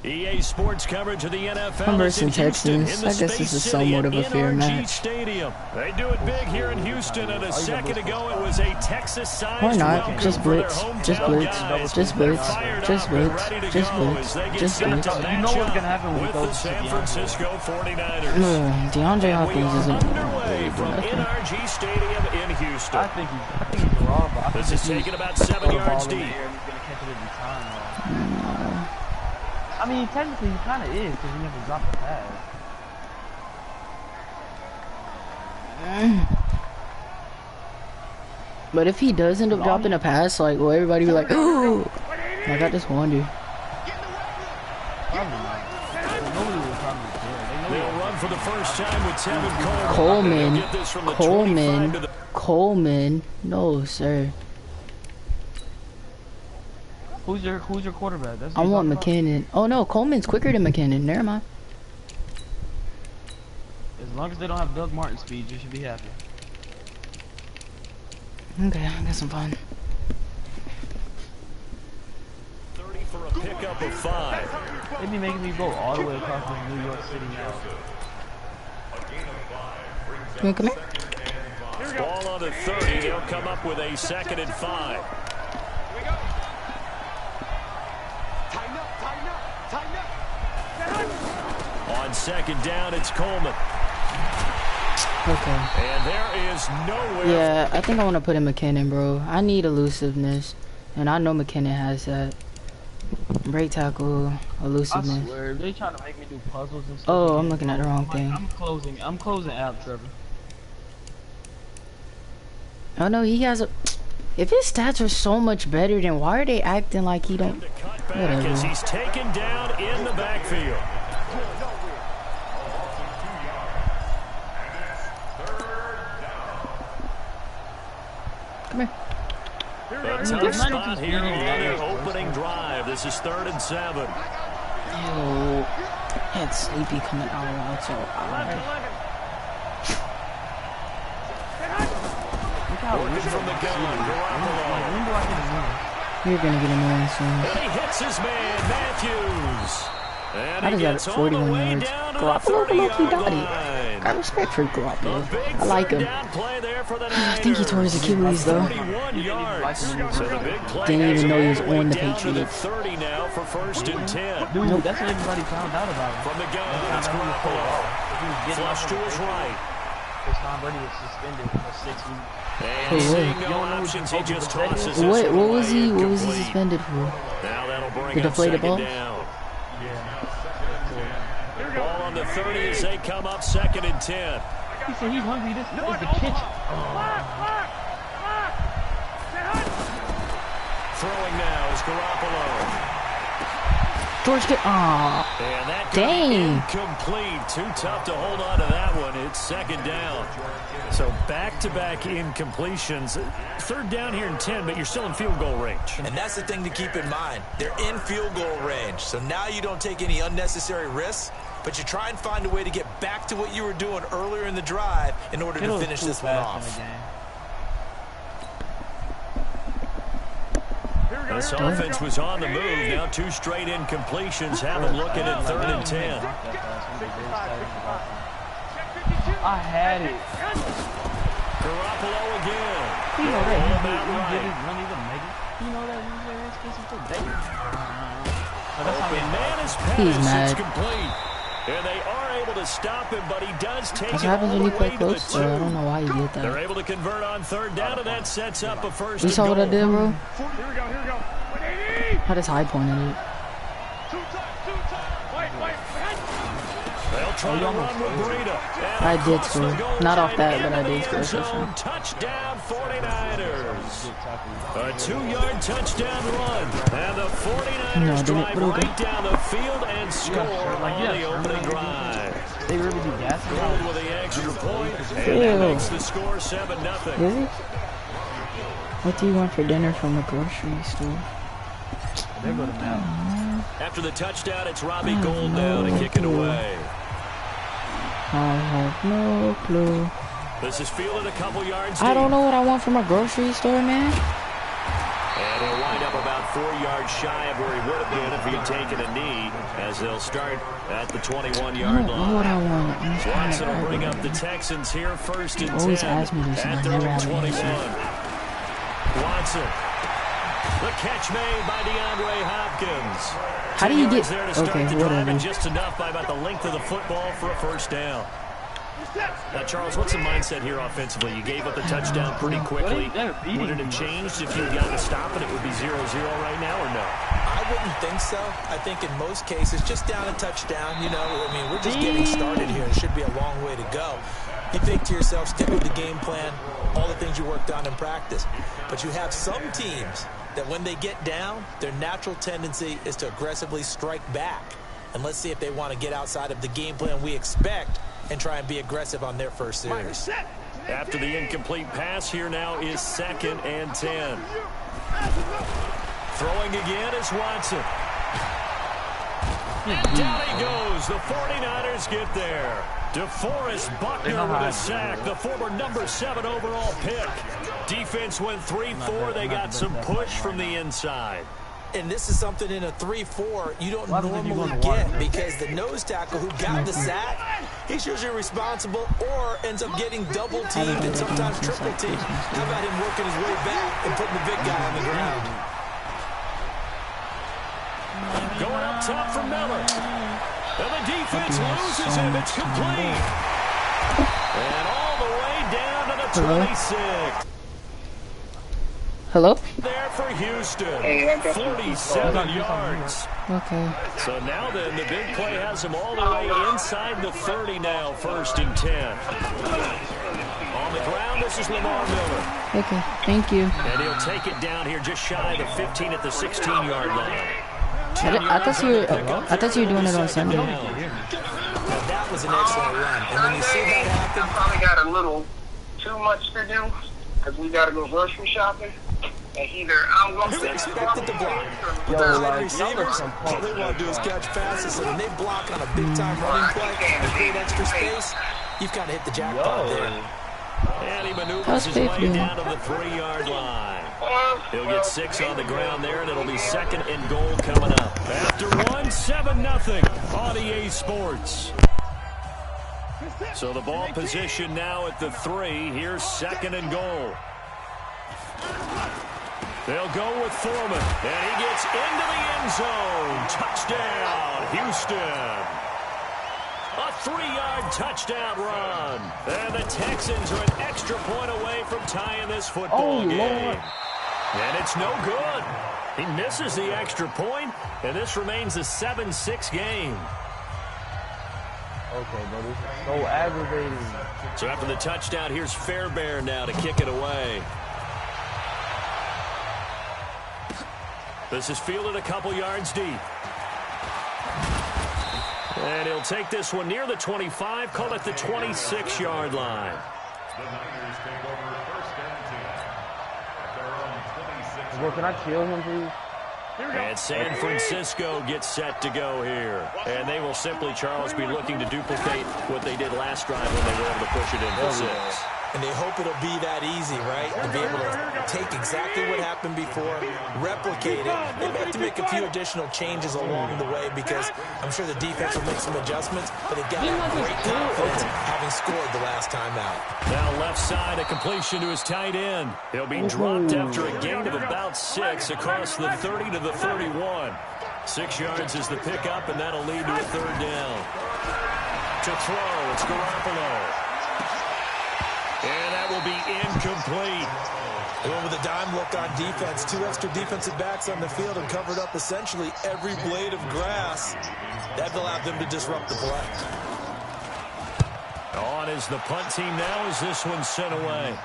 C: EA Sports coverage of the NFL.
A: I'm versing Texans. I guess this is somewhat of a fair match.
C: Stadium. They do it big here in Houston, and a second ago it was a Texas-sized
A: Why not?
C: welcome
A: Just
C: for their
A: blitz.
C: hometown
A: Just blitz.
C: guys.
A: Just blitz.
C: Fired
A: Just
C: up and
A: blitz.
C: ready to
A: Just
C: go
A: blitz.
C: as they get
A: Just
C: set
A: blitz.
C: to
B: You know what's gonna happen
C: match
B: with
C: up with the
B: those
C: San
B: DeAndre.
C: Francisco 49ers.
A: DeAndre Hopkins
C: We
A: isn't
C: are underway
A: really
C: from
A: doing nothing.
C: NRG Stadium in Houston.
B: I think he's raw, but I think
C: This is
B: he's
C: taken about 7
B: throw the ball
C: yards
B: in the
C: deep.
B: air and he's gonna catch it every time. I mean, technically he kind of is because he never dropped the pass.
A: But if he does end up dropping a pass, like, will everybody be like, ooh? Like, I just wonder.
B: Probably not. Nobody will probably care.
C: They'll run for the first time with Tevin Coleman. They'll get this from the 25 to the
A: Coleman. No, sir.
B: Who's your quarterback? That's
A: I want McKinnon. Oh, no, Coleman's quicker than McKinnon. Never mind.
B: As long as they don't have Doug Martin speed, you should be happy.
A: Okay, I got some fun.
C: 30 for a pickup of 5.
B: They be making me go all the way across this New York City now.
A: You wanna come here?
C: Ball on the 30. They'll come up with a 2nd and 5. On 2nd down, it's Coleman.
A: Okay.
C: And there is nowhere.
A: Yeah, I think I want to put in McKinnon, bro. I need elusiveness. And I know McKinnon has that. Break tackle,
B: I
A: elusiveness.
B: swear, they trying to make me do puzzles and stuff.
A: Oh, I'm looking at the wrong thing.
B: I'm closing out, Trevor.
A: Oh no, he has a... If his stats are so much better, then why are they acting like he don't...
C: To cut back as he's taken down in the backfield.
A: Come here.
C: A tough spot here on their opening drive. This is 3rd and 7.
A: Oh, had Sleepy coming out so
C: Working from the gun, Garoppolo.
A: You're gonna get annoying soon.
C: And he hits his man, Matthews. And
A: I
C: he
A: just
C: gets
A: got
C: all the
A: 41
C: way
A: yards.
C: down to the
A: Garoppolo, low-key
C: 30-yard
A: got it.
C: line.
A: Got respect for Garoppolo.
C: A big
A: I like him.
C: 3rd down play there for the
A: I think he tore his Achilles though.
C: 41 yards. So the big play
A: Didn't
C: has
A: even know he was
C: all the way
A: on the
C: down to the
A: Patriots.
C: 30 now for 1st and 10.
B: Dude,
A: Nope.
B: that's what everybody found out about him.
C: From the gun, it's Garoppolo. Flush to his right.
B: Because Tom Brady was suspended for 6 weeks.
C: And seeing no options, he just tosses this
A: What
C: one
A: was he
C: incomplete.
A: suspended for?
C: Now that'll bring
A: The
C: up
A: deflated
C: 2nd
A: balls?
C: down.
B: Yeah.
C: Ball on the 30 as they come up 2nd and 10.
B: He said he's hungry. This is the kitchen.
C: Throwing now is Garoppolo.
A: George get
C: And that could be
A: dang.
C: incomplete. Too tough to hold on to that one. It's 2nd down. So back-to-back incompletions. 3rd down here in 10, but you're still in field goal range.
D: And that's the thing to keep in mind. They're in field goal range. So now you don't take any unnecessary risks, but you try and find a way to get back to what you were doing earlier in the drive in order to finish this one off.
C: This offense was on the move. Now 2 straight incompletions have them looking at 3rd and 10.
B: I had it.
C: Garoppolo again.
B: You know that
C: Roll
B: he
C: out
B: didn't
C: right.
B: even make it. You know that he's very expensive for days.
C: Open man is
A: He's
C: pass.
A: mad.
C: It's complete. And they are able to stop him, but he does take
A: That's
C: it
A: what happens
C: all
A: when
C: the
A: you play
C: way to the
A: close, so I
C: 2.
A: don't know why you did
C: They're
A: that.
C: able to convert on 3rd down, and that sets up a 1st
A: You
C: and
A: saw what I
C: goal.
A: did, bro?
E: Here we go.
A: I just high pointed it.
C: They'll try to run with Breida.
A: I did score. Not off that, but I did score.
C: Touchdown 49ers. A 2-yard touchdown run. And the 49ers drive right down the field and score on the opening drive.
B: They really do gas.
C: Gold with the extra point. And that makes the score 7-0.
A: Is it? What do you want for dinner from the grocery store?
B: They go to Mountain.
C: After the touchdown, it's Robbie Gould now to kick it away.
A: I have no clue.
C: This is fielded a couple yards
A: I
C: deep.
A: don't know what I want from a grocery store, man.
C: And he'll wind up about 4 yards shy of where he would have been if he had taken a knee, as they'll start at the 21-yard line.
A: I don't know what I want.
C: Watson will bring up the Texans here first and 10
A: always ask me this,
C: at
A: and I
C: their
A: never
C: own
A: have an
C: 21.
A: answer.
C: Watson. The catch made by DeAndre Hopkins.
A: How do you get...
C: There to start
A: Okay,
C: the drive,
A: whatever.
C: and just enough by about the length of the football for a first down. Now, Charles, what's the mindset here offensively? You gave up the touchdown pretty quickly. Would it have changed if you had gotten to stop it? It would be 0-0 right now, or no?
D: I wouldn't think so. I think in most cases, just down a touchdown, you know, I mean, we're just getting started here. It should be a long way to go. You think to yourself, stick with the game plan, all the things you worked on in practice. But you have some teams that when they get down, their natural tendency is to aggressively strike back. And let's see if they want to get outside of the game plan we expect and try and be aggressive on their first series.
C: After the incomplete pass, here now is 2nd and 10. Throwing again is Watson. Down he goes. The 49ers get there. DeForest Buckner with a sack, the former number 7 overall pick. Defense went 3-4. They got some push from the inside.
D: And this is something in a 3-4 you don't normally get, because the nose tackle who got the sack, he's usually responsible or ends up getting double teamed and sometimes triple teamed. How about him working his way back and putting the big guy on the ground?
C: Going up top for Miller. And the defense loses him. It's complete. And all the way down to the 26.
A: Hello?
C: There for Houston. 47 yards.
A: Okay.
C: So now then, the big play has him all the way inside the 30 now, 1st and 10. On the ground, this is Lamar Miller.
A: Okay, thank you.
C: And he'll take it down here just shy of the 15 at the 16-yard line.
A: I thought you were doing it on Sunday.
D: Now that was an excellent run. And when you see that happen,
F: I probably got a little too much to do because we got to go grocery shopping. And either I'm going to
D: expected to block. But those wide receivers, all they want to do is catch passes. So when they block on a big-time running play and create extra space, you've kind of hit the jackpot there.
C: And he maneuvers his way down to the 3-yard line. He'll get 6 on the ground there, and it'll be 2nd and goal coming up. After 7-0 on EA Sports. So the ball position now at the 3. Here's 2nd and goal. They'll go with Foreman, and he gets into the end zone. Touchdown, Houston. A 3-yard touchdown run. And the Texans are an extra point away from tying this football game. Lord. And it's no good. He misses the extra point, and this remains a 7-6 game.
B: Okay, but this is so aggravating.
C: So after the touchdown, here's Fairbairn now to kick it away. This is fielded a couple yards deep. And he'll take this one near the 25, call it the 26-yard line.
B: Bro, can I kill him, please?
C: And San Francisco gets set to go here. And they will simply, Charles, be looking to duplicate what they did last drive when they were able to push it in for 6.
D: And they hope it'll be that easy, right? To be able to take exactly what happened before, replicate it. They may have to make a few additional changes along the way because I'm sure the defense will make some adjustments, but they've got great confidence having scored the last time out.
C: Now left side, a completion to his tight end. He'll be dropped after a gain of about 6 across the 30 to the 31. 6 yards is the pickup, and that'll lead to a 3rd down. To throw, it's Garoppolo. And that will be incomplete.
D: Well, with a dime look on defense, 2 extra defensive backs on the field and covered up essentially every blade of grass. That allowed them to disrupt the play.
C: On is the punt team now as this one's sent away.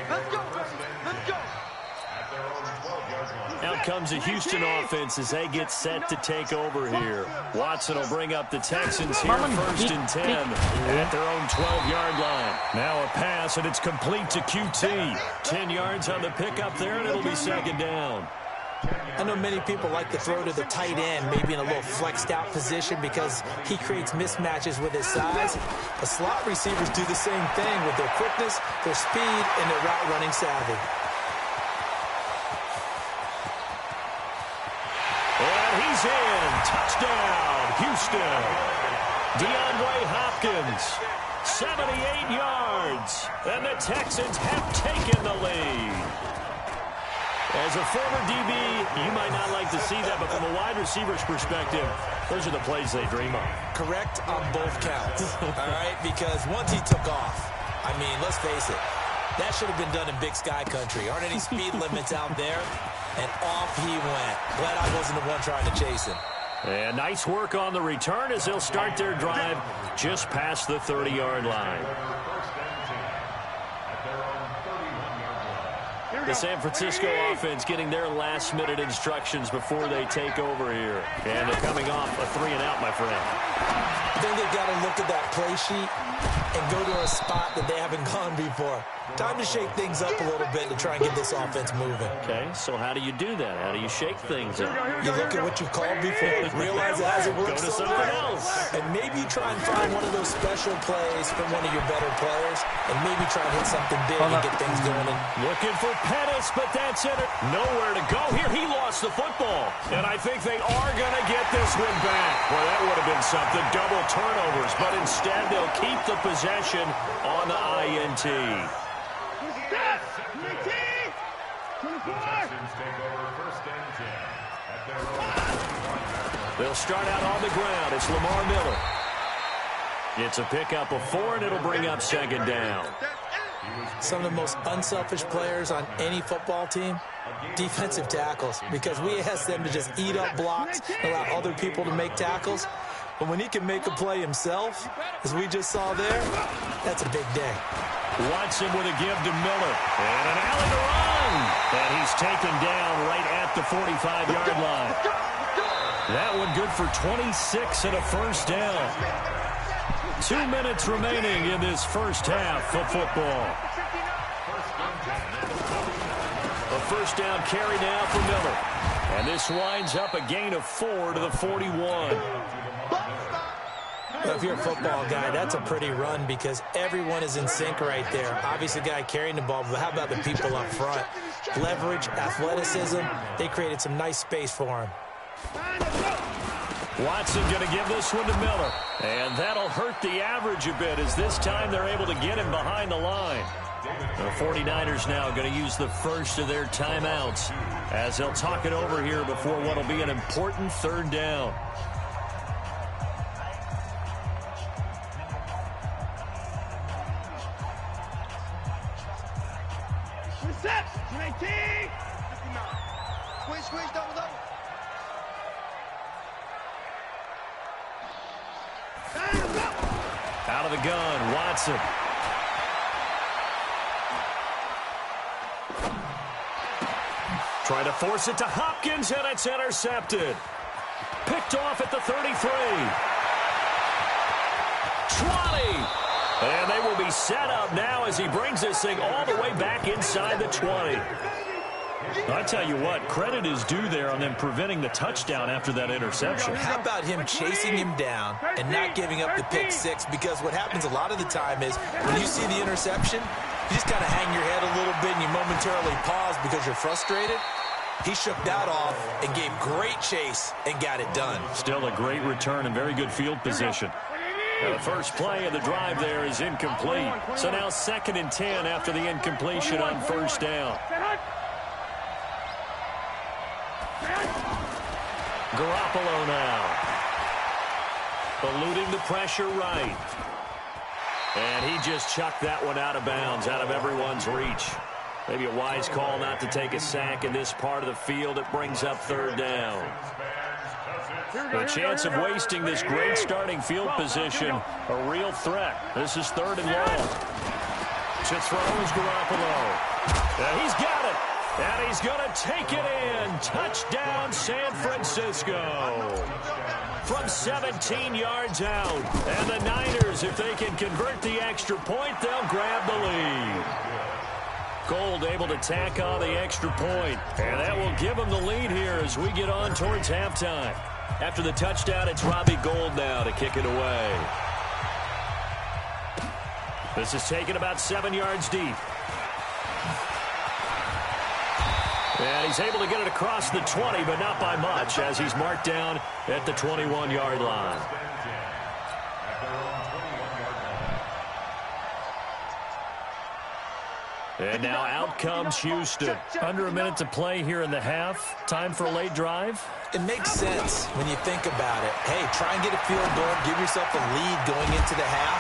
E: Let's go, let's go.
C: Out comes the Houston offense as they get set to take over here. Watson will bring up the Texans here, 1st and 10 at their own 12-yard line. Now a pass, and it's complete to QT. 10 yards on the pickup there, and it'll be 2nd down.
D: I know many people like to throw to the tight end, maybe in a little flexed out position because he creates mismatches with his size. The slot receivers do the same thing with their quickness, their speed, and their route running savvy.
C: And he's in. Touchdown, Houston. DeAndre Hopkins, 78 yards. And the Texans have taken the lead. As a former DB, you might not like to see that, but from a wide receiver's perspective, those are the plays they dream of.
D: Correct on both counts, all right? Because once he took off, I mean, let's face it, that should have been done in Big Sky country. Aren't any speed limits out there? And off he went. Glad I wasn't the one trying to chase him.
C: And nice work on the return as they'll start their drive just past the 30-yard line. The San Francisco offense getting their last-minute instructions before they take over here. And they're coming off a 3-and-out, my friend.
D: I think they've got to look at that play sheet and go to a spot that they haven't gone before. Time to shake things up a little bit to try and get this offense moving.
C: Okay, so how do you do that? How do you shake things up?
D: You look at what you've called before, realize it hasn't worked
C: Go to
D: so
C: something
D: well.
C: else.
D: And maybe you try and find one of those special plays from one of your better players and maybe try and hit something big and get things going.
C: Looking for Pettis, but that's it. Nowhere to go here. He lost the football. And I think they are going to get this one back. Well, that would have been something. Double turnovers, but instead they'll keep the possession on the INT. They'll start out on the ground. It's Lamar Miller. It's a pickup of 4, and it'll bring up 2nd down.
D: Some of the most unselfish players on any football team, defensive tackles, because we ask them to just eat up blocks and allow other people to make tackles. But when he can make a play himself, as we just saw there, that's a big day.
C: Watson with a give to Miller. And an alley to run. And he's taken down right at the 45-yard line. That one good for 26 and a 1st down. 2 minutes remaining in this first half of football. A 1st down carry now for Miller. And this winds up a gain of 4 to the 41.
D: Well, if you're a football guy, that's a pretty run because everyone is in sync right there. Obviously, the guy carrying the ball, but how about the people up front? Leverage, athleticism, they created some nice space for him.
C: Watson going to give this one to Miller. And that'll hurt the average a bit as this time they're able to get him behind the line. The 49ers now going to use the first of their timeouts as they'll talk it over here before what will be an important 3rd down.
E: Squeeze, double.
C: Out of the gun, Watson. Trying to force it to Hopkins, and it's intercepted. Picked off at the 33. 20. And they will be set up now as he brings this thing all the way back inside the 20. I tell you what, credit is due there on them preventing the touchdown after that interception.
D: How about him chasing him down and not giving up the pick 6? Because what happens a lot of the time is when you see the interception, you just kind of hang your head a little bit and you momentarily pause because you're frustrated. He shook that off and gave great chase and got it done.
C: Still a great return and very good field position. The first play of the drive there is incomplete. So now 2nd and 10 after the incompletion on 1st down. Garoppolo now. eluding the pressure right. And he just chucked that one out of bounds, out of everyone's reach. Maybe a wise call not to take a sack in this part of the field. It brings up third down. The chance of wasting this great starting field position, a real threat. This is 3rd and long. To throw is Garoppolo. And he's got it. And he's going to take it in. Touchdown, San Francisco. From 17 yards out. And the Niners, if they can convert the extra point, they'll grab the lead. Gold able to tack on the extra point. And that will give them the lead here as we get on towards halftime. After the touchdown, it's Robbie Gould now to kick it away. This is taken about 7 yards deep. And he's able to get it across the 20, but not by much, as he's marked down at the 21-yard line. And now out comes Houston. Under a minute to play here in the half. Time for a late drive.
D: It makes sense when you think about it. Hey, try and get a field goal. Give yourself a lead going into the half.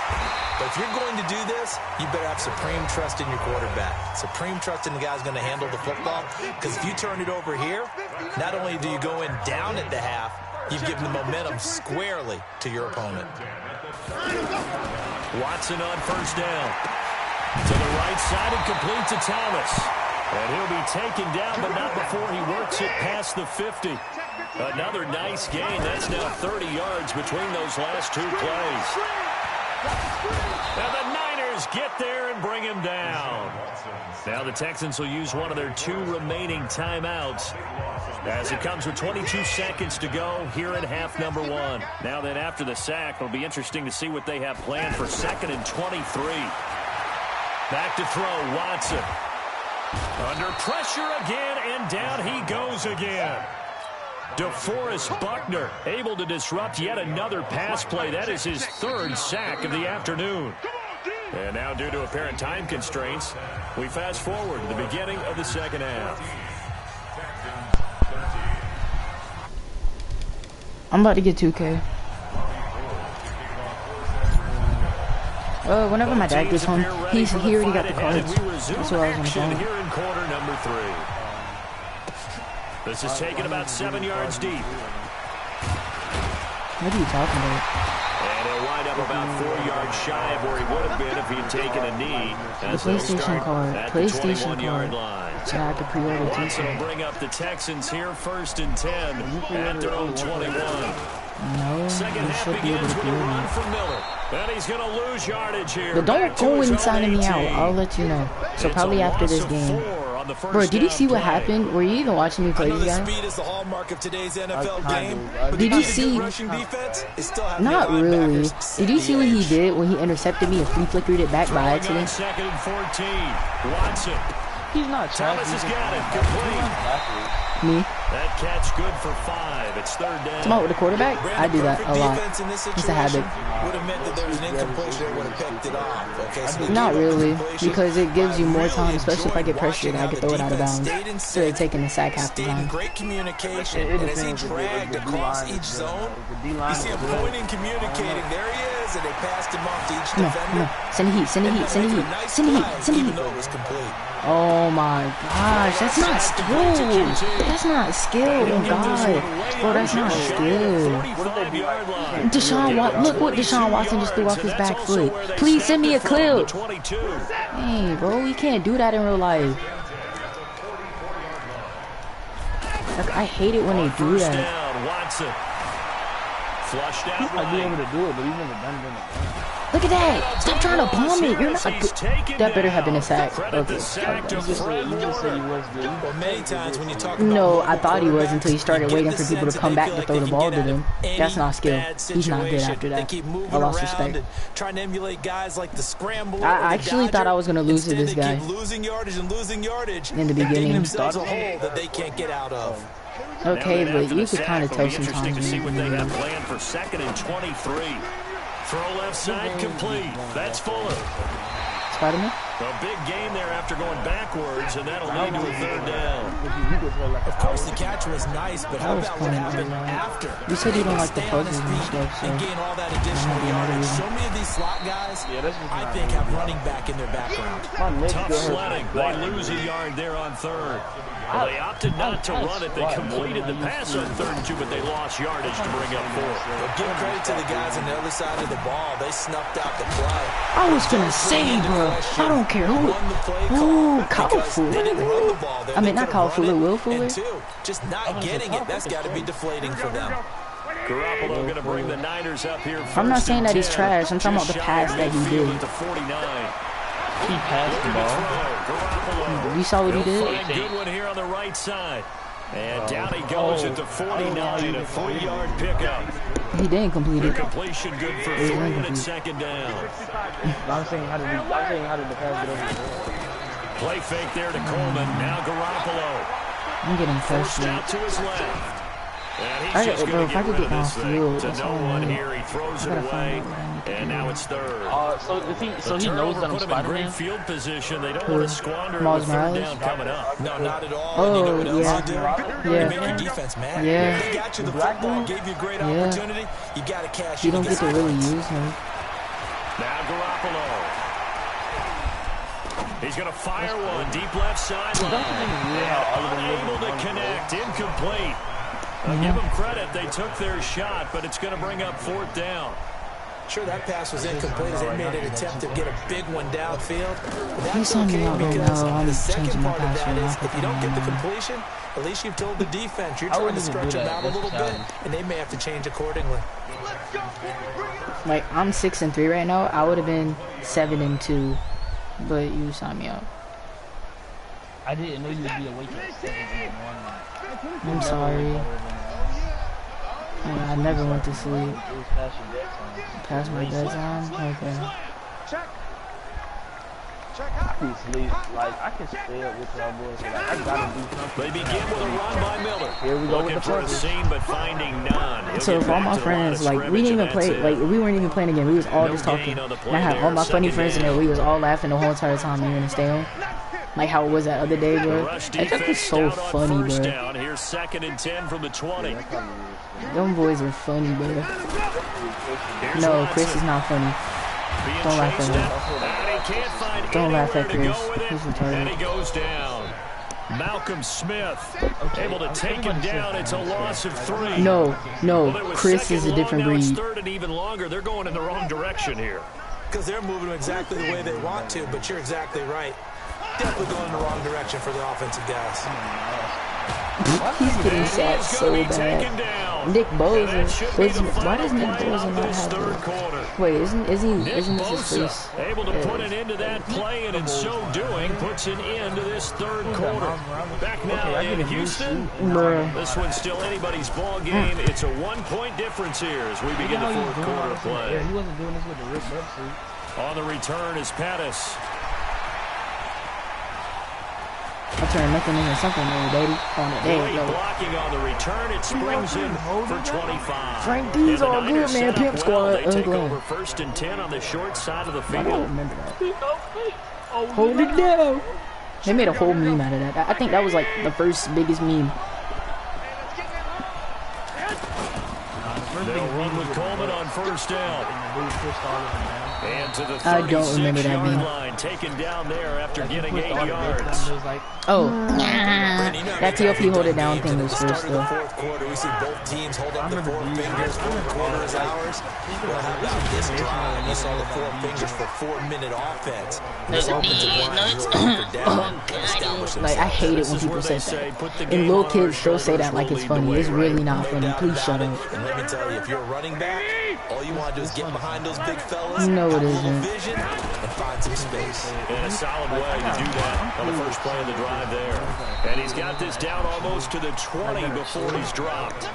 D: But if you're going to do this, you better have supreme trust in your quarterback. Supreme trust in the guy's going to handle the football. Because if you turn it over here, not only do you go in down at the half, you've given the momentum squarely to your opponent.
C: Watson on first down. To the right side and complete to Thomas. And he'll be taken down, but not before he works it past the 50. Another nice gain. That's now 30 yards between those last two plays. And the Niners get there and bring him down. Now the Texans will use one of their 2 remaining timeouts as it comes with 22 seconds to go here in half number 1. Now then, after the sack, it'll be interesting to see what they have planned for 2nd and 23. Back to throw, Watson. Under pressure again, and down he goes again. DeForest Buckner able to disrupt yet another pass play. That is his 3rd sack of the afternoon. And now, due to apparent time constraints, we fast forward to the beginning of the second half.
A: I'm about to get 2K. Whenever my dad gets home, he already got the cards. That's what I was on the phone.
C: Here in quarter number 3. This is taken about 7 yards deep.
A: What are you talking about?
C: And he'll wind up about 4 yards shy of where he would have been if he had taken a knee.
A: The PlayStation card. PlayStation card. So I have to pre-order it.
C: So will bring up the Texans here 1st and 10 at their own 21.
A: No,
C: Second half begins with a run from Miller. And he's going to lose yardage here.
A: But don't go inside me out. I'll let you know. So probably after this game. Bro, did you see what happened? Were you even watching me play this guy?
D: Speed is the hallmark of today's NFL game.
A: Did you see? Not really. Did you see what he did when he intercepted me and flea flickered it back by accident?
C: 2nd and 14. Watson.
B: He's not
C: Thomas has got it. Complete.
A: Me?
C: That catch good for 5. It's 3rd down.
A: Come on with the quarterback? I do that a lot. It's a habit.
D: Would have meant that there was an incompletion that would have picked it off. Okay, so
A: not really, because it gives you more time, especially if I get pressured and I can throw it out of bounds. So they're taking the sack half the time.
D: Great communication. And as he dragged across each zone, you see him pointing, communicating. There he is, and they passed him off to each defender.
A: Send the heat, send the heat, send the heat, send the heat, send the heat.
D: Even though it was complete.
A: Oh my gosh, that's not skill. That's not skill, oh god. Bro, that's not skill. Deshaun Watson, look what Deshaun Watson just threw off his back foot. Please send me a clip. Hey, bro, we can't do that in real life. Like, I hate it when they do that.
C: Watson. Flushed out.
B: He might be able to do it, but he's never done it in the game.
A: Look at that! Stop trying to bomb it! You're not. That better have been a sack. Okay. No, I thought he was until he started waiting for people to come back to throw the ball to them. That's not skill. He's not good after that. I lost respect. I actually thought I was gonna lose to this guy in the beginning. Okay, but you could kind of tell sometimes.
C: To see what they have planned for 2nd and 23. Throw left side complete. That's Fuller.
A: Spider-Man?
C: A big game there after going backwards, and that'll lead to a third down.
D: Of course, the catch was nice, but how about what happened after?
A: You said you don't like the puzzles and stuff, so
D: and gain all that additional yardage. So many of these slot guys, I think, have running back in their background.
C: Tough sledding. They lose a yard there on third. Well, they opted not to run it. They completed the pass on 3rd and 2, but they lost yardage to bring up 4th.
D: But give credit to the guys on the other side of the ball. They snuffed out the play.
A: I was gonna say, bro, I don't care who Kyle Fuller. I mean, not Kyle Fuller, Will Fuller.
D: Just not getting it, that's got to be deflating for them.
C: Garoppolo going to bring the Niners up here.
A: I'm not saying that he's trash. I'm talking about the pass that he did.
B: He passed the ball.
A: You saw what he did?
C: Good one here on the right side. And down he goes at the 49, a 3-yard pickup.
A: He didn't complete it.
C: Completion good for 3 and 2nd down.
B: I'm saying how did the pass get over there?
C: Play fake there to Coleman. Now Garoppolo.
A: I'm getting
C: First
A: thirsty.
C: out to his left. And he's just going to get rid of this thing to no one here. He throws it away, and now it's 3rd.
B: So he knows that I'm
C: put him in great
B: Spider-Man?
C: field position. They don't want to squander it
A: Miles
C: with 3rd
A: Morales?
C: down coming up.
D: No, not at all.
A: Oh,
D: And you know what else
A: yeah.
D: you do?
A: Yeah.
D: You make your defense mad.
A: Yeah.
D: They got you the football, gave you a great opportunity. You got to cash
A: You
D: in.
A: don't get to really use him.
C: Now Garoppolo. He's going to fire one deep left sideline. Unable to connect. Incomplete. Give them credit. They took their shot, but it's going to bring up 4th down.
D: Sure, that pass was incomplete as they made an attempt to get a big one downfield.
A: He's
D: That's
A: on me
D: okay
A: out right
D: because
A: now. I'm
D: the second
A: changing my
D: part of that
A: password.
D: is if you don't get the completion, at least you've told the defense you're trying to stretch them out a little bit, and they may have to change accordingly.
A: Like, I'm 6-3 right now. I would have been 7-2, but you signed me up.
B: I didn't know you would be awake at 7 in the morning.
A: I'm sorry. I never went to sleep.
B: It was past your bedtime.
A: Past my bedtime? Okay.
B: I can sleep. Like, I can stay up with y'all boys. Like, I gotta do something.
C: They begin with a run by Miller.
B: Here we go
C: Looking
B: with the
C: for a
B: puzzle.
C: seam, but finding none. He'll
A: So
C: get
A: for all
C: back
A: my
C: to the line
A: friends,
C: of
A: like, we didn't even
C: scrimmage,
A: play,
C: and
A: like,
C: that's
A: we weren't even playing again. We was all
C: No
A: just
C: gain
A: talking.
C: on the
A: And
C: play
A: I had all
C: there,
A: my funny
C: 2nd
A: friends in
C: down.
A: there. We was all laughing the whole entire time. You understand? Like how it was that other day, bro.
C: Rush
A: Like, that was
C: defense
A: so
C: down on
A: funny,
C: first
A: bro.
C: down. Here's 2nd and 10 from the 20.
A: Them boys are funny, bro.
C: Here's
A: No,
C: Watson.
A: Chris is not funny.
C: Being
A: Don't laugh
C: chased
A: at him.
C: and he can't find
A: Don't laugh at
C: anywhere to
A: Chris.
C: go with
A: He's
C: it,
A: retarded.
C: and he goes down. Malcolm Smith able to take him down. It's a loss of 3.
A: No,
C: Well, it was
A: Chris
C: second
A: is a
C: long,
A: different
C: now it's
A: breed.
C: 3rd and even longer. They're going in the wrong direction here.
D: Because they're moving exactly the way they want to, but you're exactly right. Definitely going in the wrong direction for the offensive guys.
A: He's getting sacked so
C: Taken
A: bad.
C: down.
A: Nick
C: And
A: Bosa.
C: that should be the
A: Why
C: final
A: does Nick
C: play
A: Bosa
C: of
A: not
C: this
A: have
C: third
A: it?
C: quarter.
A: Wait, isn't this
C: Nick
A: his
C: Bosa
A: face?
C: able to put an end to that play, and in so doing, puts an end to this third quarter. Back now in Houston.
A: Bruh.
C: This one's still anybody's ball game. It's a 1-point difference here as we begin the fourth quarter of play.
B: Yeah, he wasn't doing this with the Rick Bubsy.
C: On the return is Pettis.
A: I turned nothing into something there, baby. On the day,
C: Great
A: yo.
C: blocking on the return. It springs him for 25.
A: Frank D's
C: And the
A: all
C: Niners
A: good, man.
C: set up
A: Pimp squad.
C: well. They take
A: Ugly.
C: over 1st and 10 on the short side of the
A: I don't
C: field.
A: remember that. Hold it down. They made a whole meme out of that. I think that was like the first biggest meme.
C: They'll run with Coleman on 1st down. And to the
A: I don't remember that
C: 36-yard
A: meme.
C: line, taken down there after getting 8 yards.
A: Oh, that TLP hold it down thing was
D: At the
A: first
D: start of the
A: though.
D: fourth quarter, we see both teams hold up the 4 fingers. Fourth quarter is ours. Well, how about this drive? You saw the 4 fingers for 4-minute offense. This offensive line is really hunkered down and established
A: Like, I hate it when people say that. And little kids still say that like it's funny. It's really not funny. Please shut up.
D: And let me tell you, if you're a running back, all you want to do is get behind those big fellas,
A: No, it
D: have a little
A: isn't.
D: vision, and find some space.
C: In a solid way to do that on the first play of the drive there. And he's got this down almost to the 20 before he's dropped.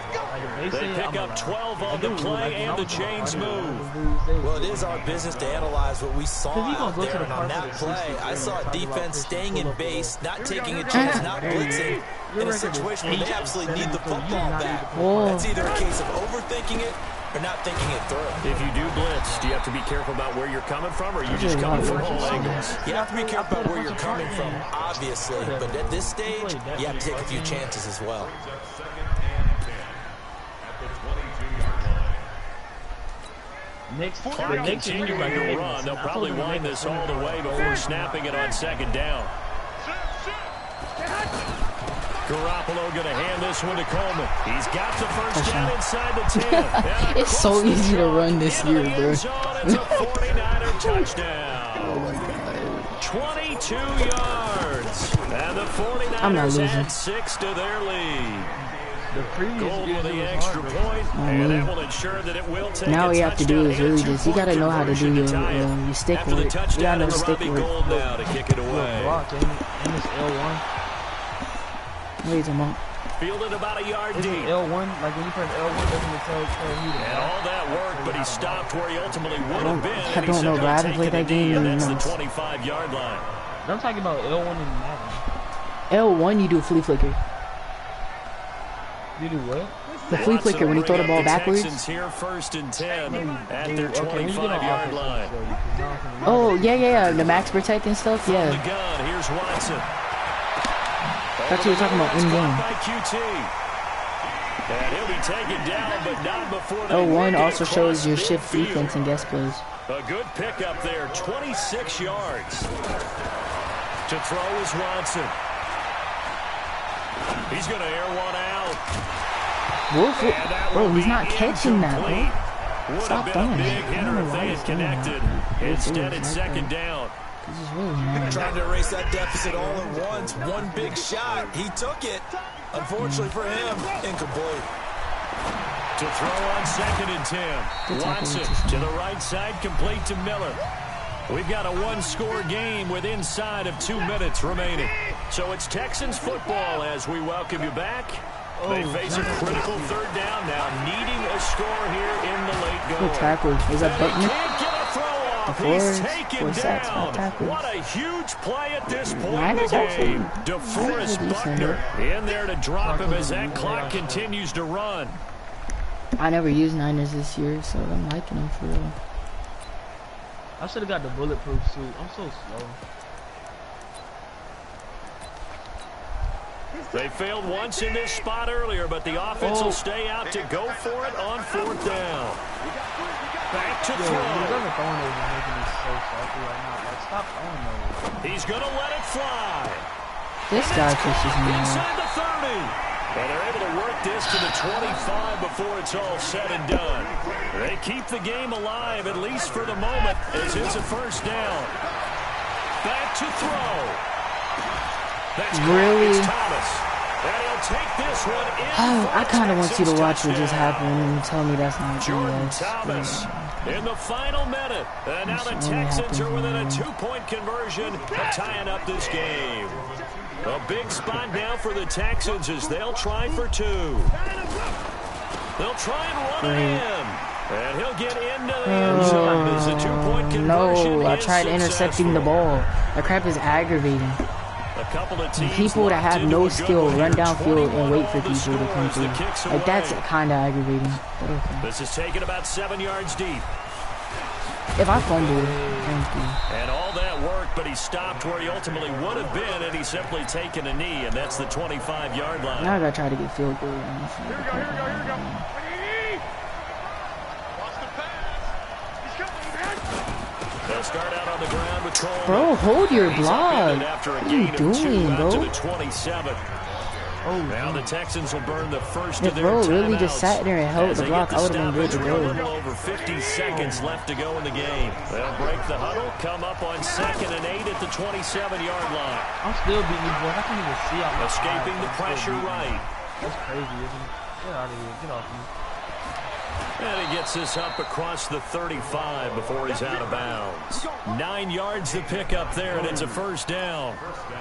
C: They pick up 12 on the play, and the chains move.
D: Well, it is our business to analyze what we saw out there, and on that play, I saw a defense staying in base, not taking a chance, not blitzing, in a situation where they absolutely need the football back.
A: Whoa.
D: That's either a case of overthinking it or not thinking it through.
C: If you do blitz, do you have to be careful about where you're coming from, or are you just coming from all angles?
D: You have to be careful about where you're coming from, obviously, but at this stage, you have to take a few chances as well.
C: Clock continuing to run. They'll probably wind this all the way before snapping it on second down. Garoppolo going to hand this one to Coleman. He's got the first down inside the 10.
A: It's so easy to run this year, bro.
C: It's a 49er touchdown.
A: Oh my God.
C: 22 yards. And the 49ers add 6 to their lead.
B: The previous
C: Gold with the extra point, and that will ensure that it will take
A: now
C: a
A: all you have to do is really just, you got to know how to do your stick
C: after the
A: work. You
C: touchdown
A: got to know
C: of
A: stick
C: Robbie
A: work.
C: Gold now to kick it away.
B: Block, ain't this L1?
A: What are you talking about?
C: Fielded about a yard deep.
B: L1, like when you press L1, doesn't it tell you to
C: And all that work, but he stopped where he ultimately would have been.
A: I don't know, bro. I haven't played that game in
C: That's the
A: months.
C: 25-yard line.
B: I'm talking about L1 in Madden.
A: L1, you do a flea flicker.
B: You do what?
A: The flea flicker when you throw the ball backwards.
C: Texans here first and 10 at their 25-yard line.
A: Oh, yeah. The max protect and stuff,
C: The
A: yeah.
C: gun, here's Watson.
A: That's what you were talking about in-game.
C: By QT. And he'll be taken down, but not before they
A: L1
C: get
A: also shows
C: across
A: your shift
C: midfield.
A: defense and guest plays.
C: A good pickup there, 26 yards. To throw is Watson. He's going to air one out.
A: Wolf,
C: And that
A: bro,
C: will
A: he's
C: be
A: not catching that,
C: incomplete.
A: bro.
C: Would
A: Stop
C: have been a
A: throwing
C: big
A: it. I
C: hitter
A: don't know
C: if
A: why
C: they
A: he's
C: had
A: doing
C: connected.
A: that.
C: Instead, it's
A: Like
C: second
A: that.
C: down.
A: This is really annoying.
D: Trying to erase that deficit all at once. One big shot. He took it. Unfortunately for him, incomplete.
C: To throw on second and 10. Watson to the right side, complete to Miller. We've got a one-score game with inside of 2 minutes remaining. So it's Texans football as we welcome you back. They face a critical third down now, needing a score here in the late goal.
A: Good tackle. Was that
C: They
A: Buckner?
C: can't get a throw off.
A: DeForest,
C: He's taken
A: 4 sacks, 5
C: down.
A: tackles.
C: What a huge play at this point in
A: Niners
C: the
A: actually-
C: game.
A: Niners are
C: DeForest
A: decent,
C: Buckner in there to drop him as that clock continues to run.
A: I never used Niners this year, so I'm liking them for real.
B: I should have got the bulletproof suit. I'm so slow.
C: They failed once in this spot earlier, but the offense will stay out to go for it on fourth down. Back to
B: Yo, these
C: throw.
B: other throwing those are making me so salty right now. Like, stop throwing those.
C: He's going to let it fly.
A: This guy pisses me off.
C: Inside the 30. And they're able to work this to the 25 before it's all said and done. They keep the game alive, at least for the moment, as it's a first down. Back to throw. That's
A: Really?
C: It's Thomas. And he'll take this one in.
A: I kind of want you to watch what just happened and tell me that's not
C: Jordan
A: BS.
C: Thomas in the final minute. And now the Texans are within a 2-point conversion of tying up this game. A big spot now for the Texans as they'll try for 2. They'll try and run it in. And he'll get into the end zone as the 2-point conversion
A: No, I
C: is
A: tried intercepting the
C: successful.
A: ball. That crap is aggravating.
C: A couple of teams
A: People that have
C: locked
A: no
C: into a good
A: skill
C: one
A: run
C: here.
A: downfield and
C: 21
A: wait for
C: all the
A: people to come
C: scores, the
A: through.
C: kicks
A: Like, that's
C: away.
A: kind of aggravating. But okay.
C: This is taken about 7 yards deep.
A: If I fumble, thank you.
C: And all that work, but he stopped where he ultimately would have been, and he's simply taken a knee, and that's the 25-yard line.
A: Now I gotta try to get field goal.
E: Here we go. Watch the pass. He's coming, man.
C: They'll start out on the ground with Coleman.
A: Bro, hold your
C: He's
A: block.
C: upended after a
A: What are you
C: gain of 2
A: doing,
C: out
A: bro?
C: to the 27. Now the Texans will burn the first
A: If
C: of their
A: bro really
C: timeouts.
A: just sat there and held
C: As
A: the
C: they
A: block,
C: get
A: I would have been good to
C: stoppage, we're a little
A: go.
C: over 50 seconds left to go in the game. They'll break the huddle, come up on 2nd and 8 at the 27-yard line.
B: I'm still beating these boys. I can't even see out my
C: Escaping
B: eyes.
C: the
B: I'm still
C: pressure
B: beating them.
C: right.
B: That's crazy, isn't it? Get out of here. Get off me.
C: And he gets this up across the 35 before he's out of bounds. 9 yards to pick up there, and it's a first down.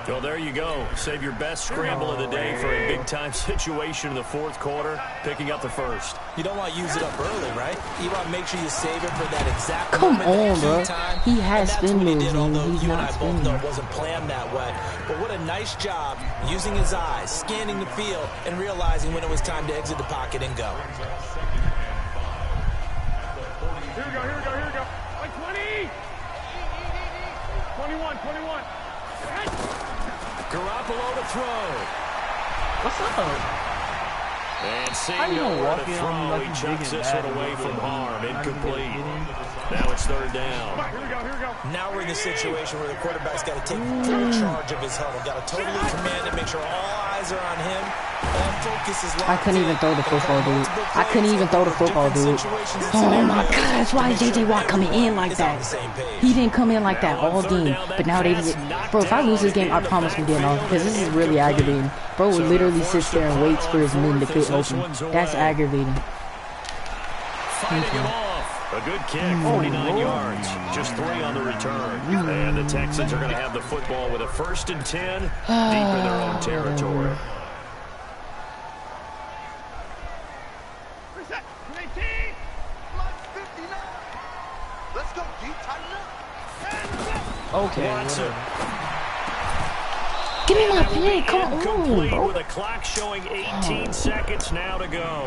C: Well, there you go. Save your best scramble of the day for a big-time situation in the fourth quarter, picking up the first.
D: You don't want to use it up early, right? You want to make sure you save it for that exact
A: Come
D: moment, that
A: on,
D: key
A: bro.
D: time.
A: He has
D: And that's
A: spin
D: what he
A: moves,
D: did,
A: man.
D: although
A: He's
D: you and
A: not
D: I both know
A: spinning.
D: it wasn't planned that way. But what a nice job using his eyes, scanning the field, and realizing when it was time to exit the pocket and go.
E: 21.
C: Garoppolo to throw.
B: What's up?
C: And seeing nowhere to throw, he chucks this one away from harm. Incomplete. Now it's third down.
E: Here we go.
D: Now we're in the situation where the quarterback's got to take full charge of his huddle. Got to totally command it, make sure all eyes are on him. All focus is locked
A: I couldn't even throw the football, dude. I couldn't even throw the football, dude. Oh my God, that's why J.J. Watt coming in like that. He didn't come in like that all game, but now they get. Bro, if I lose this game, I promise I'm getting off because this is really aggravating. Bro literally sits there and waits for his men to fit open. That's aggravating.
C: Fighting him off. A good kick, 49 yards. Just 3 on the return. And the Texans are going to have the football with a 1st and 10 deep in their own territory.
E: Reset. 18. Plus 59. Let's go. Deep, tighten up.
B: Okay.
C: Watson.
A: Give me my play. Come on,
C: Complete
A: bro.
C: with a clock showing 18 seconds now to go.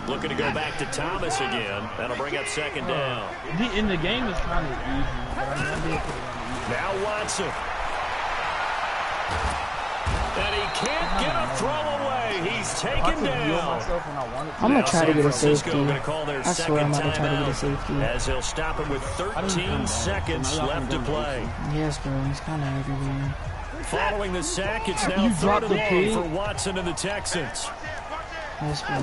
C: Looking to go back to Thomas again. That'll bring up 2nd down.
B: In the game is kind of easy, but I did put it on the easy.
C: Now Watson. And he can't get a throw away. He's taken down.
A: I'm going to try to get a safety.
C: Call their
A: I swear I'm going to try to get a
C: timeout
A: safety.
C: as he'll stop it with 13 seconds left to play.
A: Yes, bro. It's kind of aggravating.
C: Following the sack, it's now 3rd and long for Watson and the Texans.
A: Yes, bro.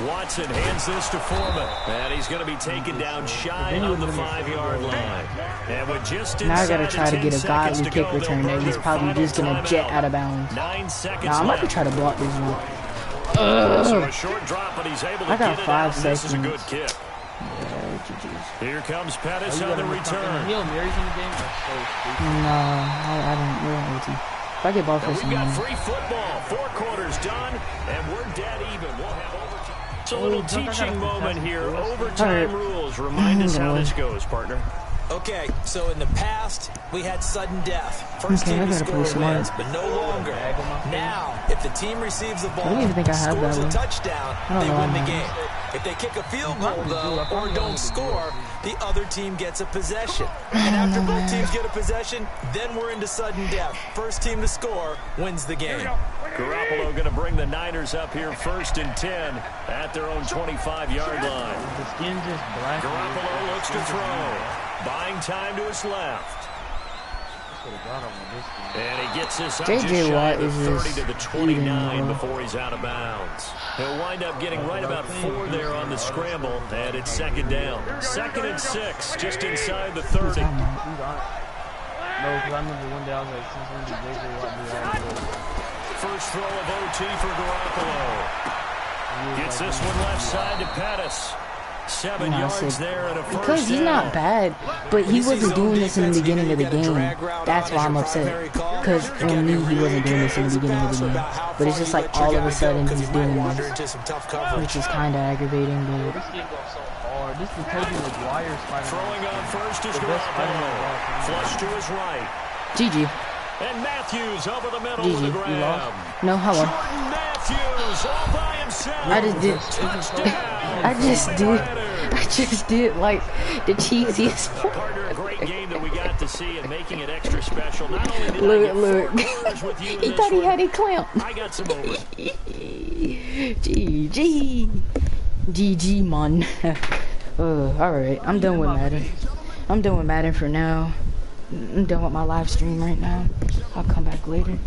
C: Watson hands this to Foreman, and he's going to be taken down shy on the 5-yard line. And with just
A: now I got to try to get a godly kick return there. He's probably just going to jet out of bounds.
C: 9 seconds
A: Nah, I'm about to
C: left.
A: try to block this one.
C: So a short drop, but he's able to
A: I got
C: get it
A: 5
C: out, and this
A: seconds.
C: is a good kick.
A: Yeah, GG's.
C: Here comes Pettis on the return.
B: Hail Marys in the game are so stupid.
A: No, I don't. We're on OT. If I get ball
C: And
A: first,
C: we've got
A: I'm
C: free football, 4 quarters done, and we're dead even. We'll have overtime. It's a little teaching moment here. Overtime rules. Remind us how this goes, partner.
D: Okay, so in the past, we had sudden death. First
A: Okay,
D: team
A: I
D: to
A: gotta
D: score
A: play smart.
D: wins, but no longer. Now, if the team receives the ball,
A: I don't even think I have
D: scores
A: that
D: a
A: one.
D: touchdown,
A: I don't
D: they
A: know
D: win the
A: how
D: game. If they kick a field goal, though, or don't score, the other team gets a possession. And after both teams get a possession, then we're into sudden death. First team to score wins the game.
C: Garoppolo going to bring the Niners up here 1st and 10 at their own 25-yard line.
B: The skin's just black.
C: Garoppolo looks to throw. Buying time to his left. And he gets this up just
A: J.J.
C: shy
A: Watt
C: of the
A: is
C: 30 to the
A: just
C: 29
A: eating,
C: before he's out of bounds. He'll wind up getting right about 4 there on the scramble, and it's 2nd down. 2nd and 6, just inside the 30.
B: No, because I remember one day I was like, since when did J.J. Watt do all this?
C: First throw of OT for Garoppolo. Gets this one left side to Pettis. 7 yards there and a first
A: because he's
C: down.
A: not bad, but he wasn't doing this in the beginning of the game. That's why I'm upset. Because on me, he wasn't doing this in the beginning of the game. But it's just like all of a sudden he's doing this, which is kind of aggravating. But
B: This game goes so hard. This is Tobey Maguire Spider-Man.
C: Throwing on first is Garoppolo. Flush to his right.
A: GG.
C: And Matthews over the middle
A: GG.
C: with the
A: You
C: grab.
A: lost? No, hello.
C: Jordan Matthews all by himself.
A: I just did.
C: Touchdown.
A: I just did like the cheesiest.
C: Partner, a great game that we got to see and making it extra special. Not only did I get
A: Look.
C: 4 quarters with you in
A: He
C: this
A: thought he
C: one,
A: had a clamp.
C: I got some over.
A: GG. GG, man. Alright, I'm done with Madden. I'm done with Madden for now. I'm done with my live stream right now. I'll come back later.